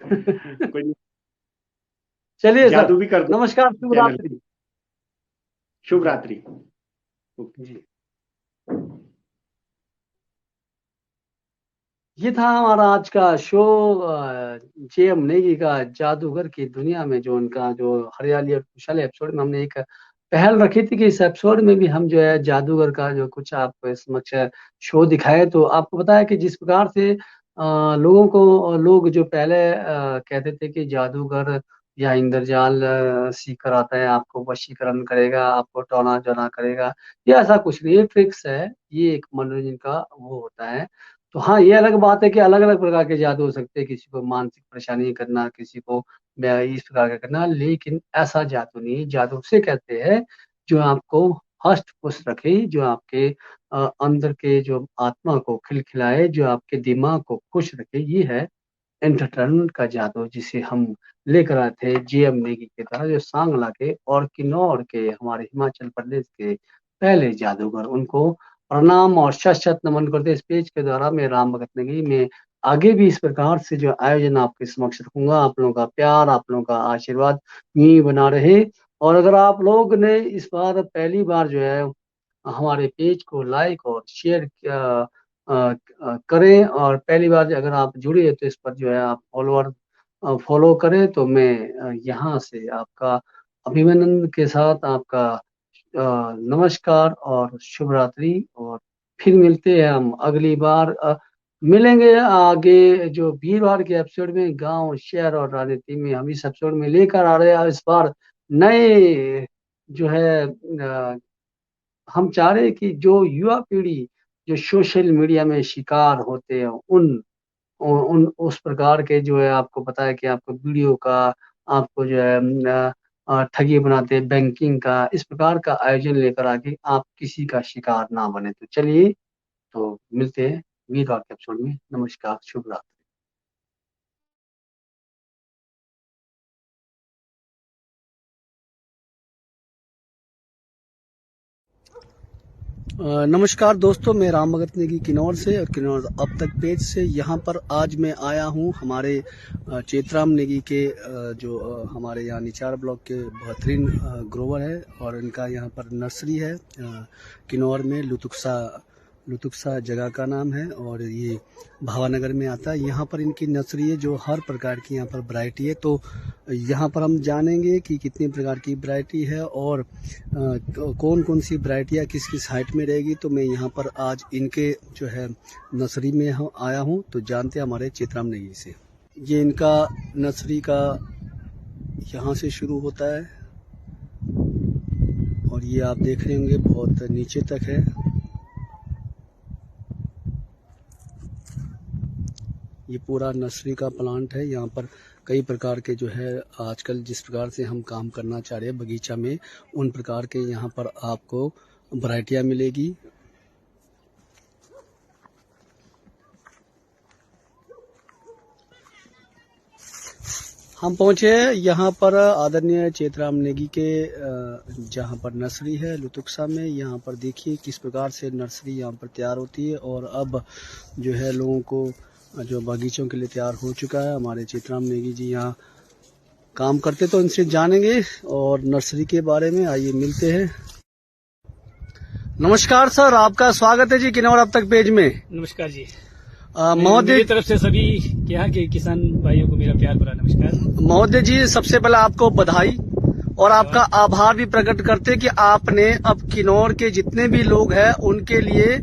कोई नहीं, चलिए सर, जादू भी कर दो नमस्कार, शुभ चैनल पे। रात्रि। शुभ जी रात्रि। जी। ये था हमारा आज का शो, जेएम नेगी का जादूगर की दुनिया में, जो उनका जो हरियाली और खुशहाली एपिसोड में हमने एक पहल रखी थी कि इस एपिसोड में भी हम जो है जादूगर का जो कुछ आपको समक्ष शो दिखाए। तो आपको पता है कि जिस प्रकार से लोगों को, लोग जो पहले कहते थे कि जादूगर या इंद्रजाल सीकर आता है, आपको वशीकरण करेगा, आपको टोना जना करेगा, ये ऐसा कुछ नहीं, ये ट्रिक्स है, ये एक मनोरंजन का वो होता है। तो हाँ, ये अलग बात है कि अलग-अलग प्रकार के जादू हो सकते हैं, किसी को मानसिक परेशानी करना, किसी को इस प्रकार का करना, लेकिन ऐसा जादू नहीं है। जादू उसे कहते हैं जो आपको हष्ट-पुष्ट रखे, जो आपके अंदर के जो आत्मा को खिलखिलाए, जो आपके दिमाग को खुश रखे, ये है एंटरटेनमेंट का जादू, जिसे हम लेकर आए थे जेएम नेगी के द्वारा, जो सांगला के और किन्नौर के, हमारे हिमाचल प्रदेश के पहले जादूगर। उनको प्रणाम और शत-शत नमन करते इस पेज के द्वारा। मैं राम भगत नेगी, मैं आगे भी इस प्रकार से जो आयोजन आपके समक्ष रखूँगा। आप लोगों का प्यार, आप लोगों का आशीर्वाद यूँ ही बना रहे। और अगर आप लोग ने इस बार पहली बार जो है हमारे पेज को लाइक और शेयर करें, और पहली बार अगर आप जुड़े तो इस पर जो है आप फॉलो करें, तो मैं यहाँ से आपका अभिनंदन के साथ आपका नमस्कार और शुभ रात्रि। और फिर मिलते हैं हम अगली बार, मिलेंगे आगे जो वीरवार के एपिसोड में, गांव शहर और राजनीति में। हम इस एपिसोड में लेकर आ रहे हैं इस बार नए जो है हम चाह रहे हैं कि जो युवा पीढ़ी जो सोशल मीडिया में शिकार होते हैं, उन उस प्रकार के जो है, आपको पता है कि आपको वीडियो का, आपको जो है ठगी बनाते हैं बैंकिंग का, इस प्रकार का आयोजन लेकर आके आप किसी का शिकार ना बने। तो चलिए, तो मिलते हैं वीरवार के एपिसोड में। नमस्कार, शुभ रात्रि। नमस्कार दोस्तों, मैं राम भगत नेगी किन्नौर से, और किन्नौर अब तक पेज से। यहाँ पर आज मैं आया हूँ हमारे चेतराम नेगी के जो हमारे यहाँ निचार ब्लॉक के बेहतरीन ग्रोवर है, और इनका यहाँ पर नर्सरी है किन्नौर में। लुतुक्सा जगह का नाम है, और ये भावानगर में आता है। यहाँ पर इनकी नर्सरी है, जो हर प्रकार की यहाँ पर वैरायटी है। तो यहाँ पर हम जानेंगे कि कितने प्रकार की वैरायटी है, और कौन कौन सी वैरायटियाँ किस किस हाइट में रहेगी। तो मैं यहाँ पर आज इनके जो है नर्सरी में आया हूँ, तो जानते हैं हमारे चित्राम नेगी से। ये इनका नर्सरी का यहाँ से शुरू होता है, और ये आप देख रहे होंगे बहुत नीचे तक है। ये पूरा नर्सरी का प्लांट है। यहाँ पर कई प्रकार के जो है आजकल जिस प्रकार से हम काम करना चाह रहे हैं बगीचा में, उन प्रकार के यहाँ पर आपको वैरायटियाँ मिलेगी। हम पहुँचे यहाँ पर आदरणीय चेतराम नेगी के जहाँ पर नर्सरी है लुतुक्सा में। यहाँ पर देखिए किस प्रकार से नर्सरी यहाँ पर तैयार होती है, और अब जो है लोगों को जो बगीचों के लिए तैयार हो चुका है। हमारे चित्राम नेगी जी यहाँ काम करते, तो इनसे जानेंगे और नर्सरी के बारे में। आइए मिलते हैं। नमस्कार सर, आपका स्वागत है जी किन्नौर अब तक पेज में। नमस्कार जी। महोदय, मेरी तरफ से सभी यहाँ के किसान भाइयों को मेरा प्यार भरा नमस्कार। महोदय जी, सबसे पहले आपको बधाई और आपका आभार भी प्रकट करते कि आपने अब किन्नौर के जितने भी लोग हैं उनके लिए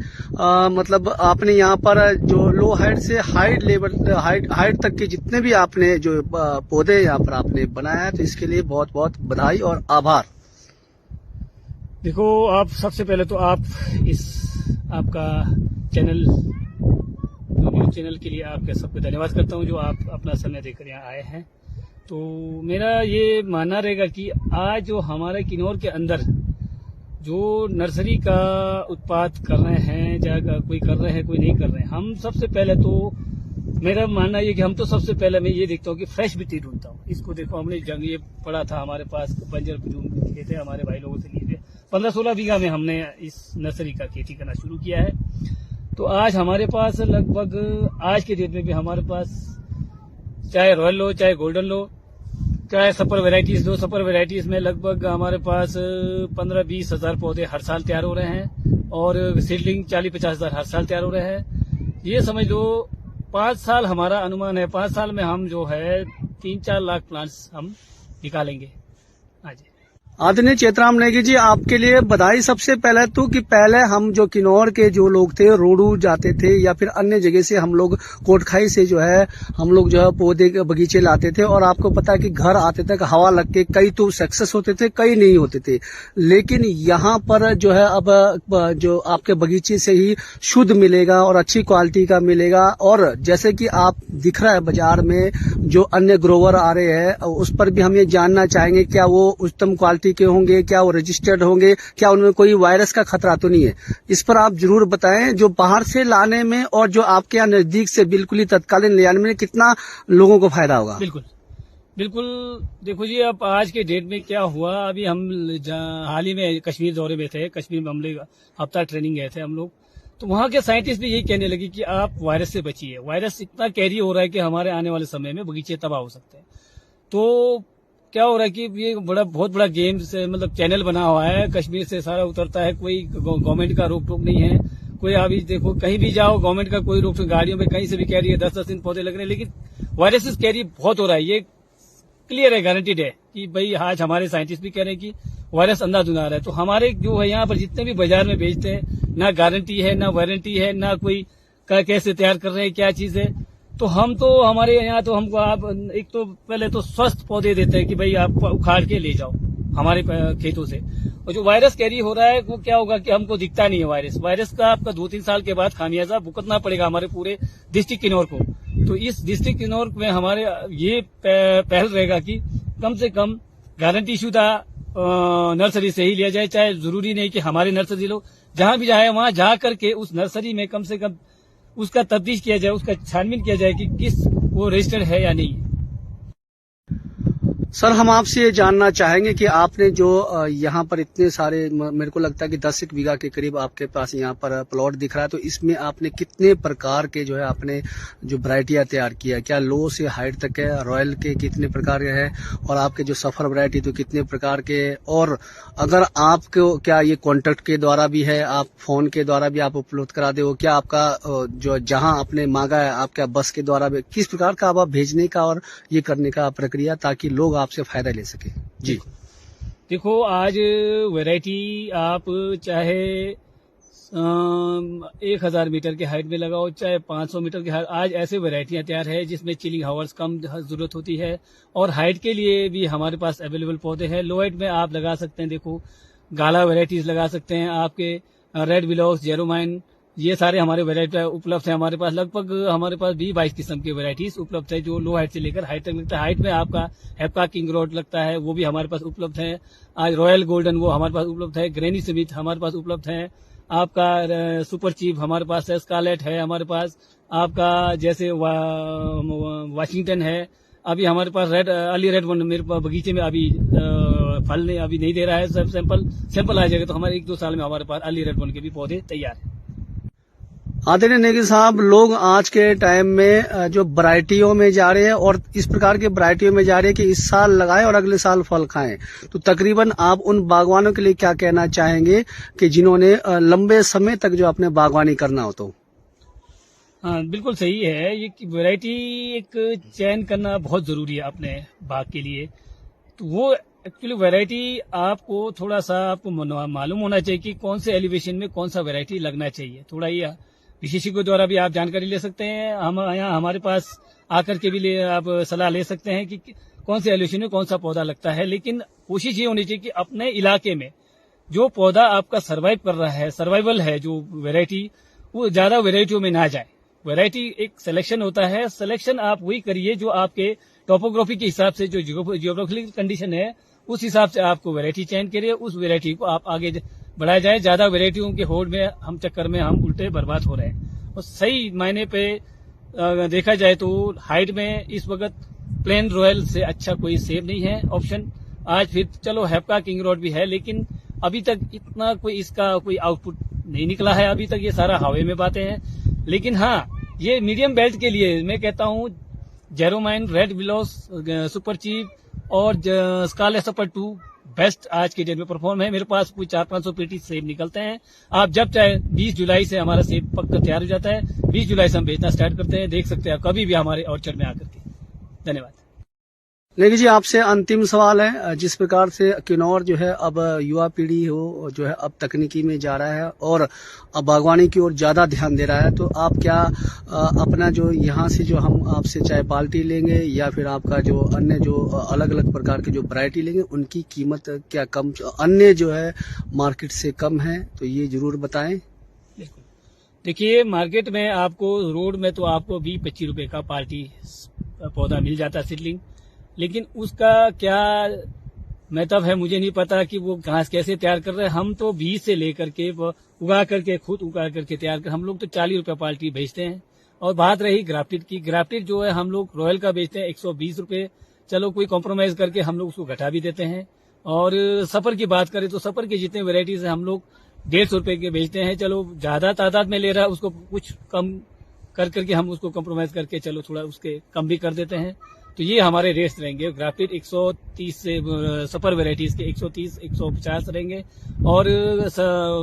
मतलब आपने यहाँ पर जो लो हाइट से हाइट लेवल हाइट तक के जितने भी आपने जो पौधे यहाँ पर आपने बनाया है, तो इसके लिए बहुत बहुत बधाई और आभार। देखो, आप सबसे पहले तो आप इस आपका चैनल न्यूज चैनल के लिए आपके सबको धन्यवाद करता हूँ जो आप अपना समय देकर यहाँ आए हैं। तो मेरा ये मानना रहेगा कि आज जो हमारे किन्नौर के अंदर जो नर्सरी का उत्पाद कर रहे हैं, या कोई कर रहे हैं कोई नहीं कर रहे हैं, हम सबसे पहले तो मेरा मानना ये कि हम तो सबसे पहले मैं ये देखता हूँ कि फ्रेश मिट्टी ढूंढता हूँ। इसको देखो, हमने जंग ये पड़ा था हमारे पास, बंजर खेत है हमारे भाई लोगों से लिए 15-16 बीघा में हमने इस नर्सरी का खेती करना शुरू किया है। तो आज हमारे पास लगभग आज के डेट में भी हमारे पास चाहे रॉयल लो, चाहे गोल्डन लो, चाहे सुपर वेराइटीज लो, सुपर वेराइटीज में लगभग हमारे पास 15-20 हजार पौधे हर साल तैयार हो रहे हैं और सीडलिंग 40-50 हजार हर साल तैयार हो रहे हैं। ये समझ लो 5 साल हमारा अनुमान है, 5 साल में हम जो है 3-4 लाख प्लांट्स हम निकालेंगे। आज आदरणीय चित्राम नेगी जी, आपके लिए बधाई सबसे पहले तो कि पहले हम जो किन्नौर के जो लोग थे रोडू जाते थे या फिर अन्य जगह से हम लोग कोटखाई से जो है हम लोग जो है पौधे के बगीचे लाते थे, और आपको पता है कि घर आते तक हवा लग के कई तो सक्सेस होते थे, कई नहीं होते थे। लेकिन यहाँ पर जो है अब जो आपके बगीचे से ही शुद्ध मिलेगा और अच्छी क्वालिटी का मिलेगा। और जैसे कि आप दिख रहा है बाजार में जो अन्य ग्रोवर आ रहे हैं, उस पर भी हम ये जानना चाहेंगे क्या वो उत्तम क्वालिटी के होंगे, क्या वो रजिस्टर्ड होंगे, क्या उनमें कोई वायरस का खतरा तो नहीं है। इस पर आप जरूर बताएं। जो बाहर से लाने में और जो आपके यहाँ नजदीक से बिल्कुल ही तत्कालीन ले आने में कितना लोगों को फायदा होगा? बिल्कुल बिल्कुल। देखो जी, अब आज के डेट में क्या हुआ, अभी हम हाल ही में कश्मीर दौरे में थे। कश्मीर में हम लोग हफ्ता ट्रेनिंग गए थे हम लोग। तो वहाँ के साइंटिस्ट भी यही कहने लगे कि आप वायरस से बचिए, वायरस इतना कैरी हो रहा है कि हमारे आने वाले समय में बगीचे तबाह हो सकते हैं। तो क्या हो रहा है कि ये बहुत बड़ा गेम से मतलब चैनल बना हुआ है, कश्मीर से सारा उतरता है, कोई गवर्नमेंट का रोक टोक नहीं है। कोई अभी देखो कहीं भी जाओ गवर्नमेंट का कोई रोक टोक, गाड़ियों में कहीं से भी कैरी है, 10-10 दिन पौधे लग रहे हैं, लेकिन वायरसेस कैरी बहुत हो रहा है। ये क्लियर है, गारंटीड है कि भाई आज हमारे साइंटिस्ट भी कह रहे हैं कि वायरस अंधाधुंध आ रहा है। तो हमारे जो है यहाँ पर जितने भी बाजार में बेचते हैं, ना गारंटी है, ना वारंटी है, ना कोई कैसे तैयार कर रहे हैं, क्या चीज है। तो हम तो हमारे यहाँ तो हमको आप एक तो पहले तो स्वस्थ पौधे देते हैं कि भाई आप उखाड़ के ले जाओ हमारे खेतों से। और जो वायरस कैरी हो रहा है वो क्या होगा कि हमको दिखता नहीं है वायरस का आपका 2-3 साल के बाद खामियाजा भुगतना पड़ेगा हमारे पूरे डिस्ट्रिक्ट किन्नौर को। तो इस डिस्ट्रिक्ट किन्नौर में हमारे ये पहल रहेगा कि कम से कम गारंटी शुदा नर्सरी से ही लिया जाए। चाहे जरूरी नहीं कि हमारी नर्सरी लो, जहां भी जाए वहां जा करके उस नर्सरी में कम से कम उसका तफ्तीश किया जाए, उसका छानबीन किया जाए कि किस वो रजिस्टर्ड है या नहीं। सर, हम आपसे ये जानना चाहेंगे कि आपने जो यहाँ पर इतने सारे, मेरे को लगता है कि 10 बीघा के करीब आपके पास यहाँ पर प्लॉट दिख रहा है, तो इसमें आपने कितने प्रकार के जो है आपने जो वैरायटियां तैयार किया? क्या लो से हाइट तक है? रॉयल के कितने प्रकार के हैं? और आपके जो सफर वैरायटी तो कितने प्रकार के? और अगर आपको क्या ये कॉन्टेक्ट के द्वारा भी है, आप फोन के द्वारा भी आप उपलब्ध करा दे हो? क्या आपका जो जहाँ आपने मांगा है आपका बस के द्वारा भी, किस प्रकार का आप भेजने का और ये करने का प्रक्रिया, ताकि लोग आपसे फायदा ले सके? जी देखो, आज वैरायटी आप चाहे 1000 मीटर के हाइट में लगाओ, चाहे 500 मीटर के हाइट, आज ऐसे वैरायटियां तैयार है जिसमें चिलिंग हावर्स कम जरूरत होती है। और हाइट के लिए भी हमारे पास अवेलेबल पौधे हैं। लो हाइट में आप लगा सकते हैं, देखो गाला वैरायटीज लगा सकते हैं, आपके रेड विलोस, जेरोमाइन, ये सारे हमारे वैरायटी उपलब्ध है हमारे पास। लगभग हमारे पास 20-22 किस्म की वैरायटीज उपलब्ध है जो लो हाइट से लेकर हाइट तक लगता है। हाइट में आपका हैप्का किंग रोड लगता है, वो भी हमारे पास उपलब्ध है। आज रॉयल गोल्डन वो हमारे पास उपलब्ध है, ग्रेनी स्मिथ हमारे पास उपलब्ध है, आपका सुपर चीफ हमारे पास है, स्कारलेट है हमारे पास, आपका जैसे वाशिंगटन है। अभी हमारे पास अर्ली रेड वन मेरे बगीचे में अभी फल अभी नहीं दे रहा है, सब सैंपल आ जाएगा तो हमारे 1-2 साल में हमारे पास अर्ली रेड वन के भी पौधे तैयार है। आदरणीय नेगी साहब, लोग आज के टाइम में जो वैरायटियों में जा रहे हैं और इस प्रकार के वैरायटियों में जा रहे हैं कि इस साल लगाएं और अगले साल फल खाएं, तो तकरीबन आप उन बागवानों के लिए क्या कहना चाहेंगे कि जिन्होंने लंबे समय तक जो अपने बागवानी करना हो? तो हाँ, बिल्कुल सही है। ये वैरायटी एक चयन करना बहुत जरूरी है अपने बाग के लिए। तो वो एक्चुअली वैरायटी आपको थोड़ा सा आपको मालूम होना चाहिए कि कौन से एलिवेशन में कौन सा वैरायटी लगना चाहिए। थोड़ा ये विशेषज्ञों द्वारा भी आप जानकारी ले सकते हैं, हम यहाँ हमारे पास आकर के भी आप सलाह ले सकते हैं कि कौन से एलिवेशन में कौन सा पौधा लगता है। लेकिन कोशिश ये होनी चाहिए कि अपने इलाके में जो पौधा आपका सर्वाइव कर रहा है, सर्वाइवल है जो वैरायटी, वो ज्यादा वैरायटियों में ना जाए। वैरायटी एक सिलेक्शन होता है, सिलेक्शन आप वही करिए जो आपके टोपोग्राफी के हिसाब से, जो जियोग्राफिकल कंडीशन है उस हिसाब से आपको वैरायटी चयन करिए, उस वैरायटी को आप आगे बढ़ाया जाए। ज्यादा वैरायटियों के होड़ में हम चक्कर में हम उल्टे बर्बाद हो रहे हैं। और सही मायने पे देखा जाए तो हाइट में इस वक्त प्लेन रॉयल से अच्छा कोई सेब नहीं है ऑप्शन। आज फिर चलो हैप्का किंग रोड भी है, लेकिन अभी तक इतना कोई इसका कोई आउटपुट नहीं निकला है। अभी तक ये सारा हवा में बातें हैं। लेकिन हाँ, ये मीडियम बेल्ट के लिए मैं कहता हूँ जेरोमाइन, रेड विलोस, सुपर चीफ और स्कारलेट सुपर 2 बेस्ट आज के डेट में परफॉर्म है। मेरे पास कोई 400-500 पेटी सेब निकलते हैं। आप जब चाहे 20 जुलाई से हमारा सेब पक्का तैयार हो जाता है। 20 जुलाई से हम बेचना स्टार्ट करते हैं। देख सकते हैं आप कभी भी हमारे ऑर्चर्ड में आकर के। धन्यवाद। नेगी जी, आपसे अंतिम सवाल है। जिस प्रकार से किन्नौर जो है अब युवा पीढ़ी हो जो है अब तकनीकी में जा रहा है और अब बागवानी की ओर ज्यादा ध्यान दे रहा है, तो आप क्या अपना जो यहाँ से जो हम आपसे चाहे बाल्टी लेंगे या फिर आपका जो अन्य जो अलग अलग प्रकार के जो वैरायटी लेंगे, उनकी कीमत क्या कम अन्य जो है मार्केट से कम है? तो ये जरूर बताएं। देखिए, मार्केट में आपको रोड में तो आपको 20-25 रुपए का पार्टी पौधा मिल जाता है सीडलिंग, लेकिन उसका क्या मतलब है मुझे नहीं पता कि वो घास कैसे तैयार कर रहे हैं। हम तो बीज से लेकर के उगा करके खुद उगा करके तैयार कर, हम लोग तो 40 रुपए पाल्टी बेचते हैं। और बात रही ग्राफ्टेड की, ग्राफ्टेड जो है हम लोग रॉयल का बेचते हैं 120 रुपए। चलो कोई कॉम्प्रोमाइज करके हम लोग उसको घटा भी देते हैं। और सफर की बात करें तो सफर के जितने वेराइटीज है हम लोग 150 रुपए के बेचते हैं। चलो ज्यादा तादाद में ले रहा है उसको कुछ कम कर करके हम उसको कॉम्प्रोमाइज करके चलो थोड़ा उसके कम भी कर देते हैं। तो ये हमारे रेट्स रहेंगे। ग्राफ्टेड 130 से सफर वेराइटीज के 130-150 रहेंगे। और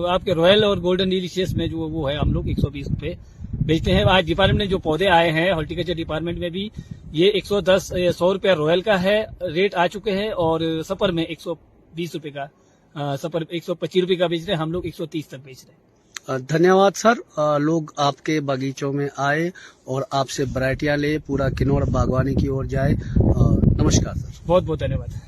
आपके रॉयल और गोल्डन डिलीशियस में जो वो है हम लोग 120 रुपए बेचते हैं। आज डिपार्टमेंट में जो पौधे आए हैं हॉर्टिकल्चर डिपार्टमेंट में भी ये 100 रुपया रॉयल का है रेट आ चुके हैं। और सफर में 120 रुपए का, सफर 125 रुपए का बेच रहे हैं, हम लोग 130 तक बेच रहे हैं। धन्यवाद सर। लोग आपके बागीचों में आए और आपसे वैरायटियां ले, पूरा किन्नौर बागवानी की ओर जाए। नमस्कार सर। बहुत बहुत धन्यवाद।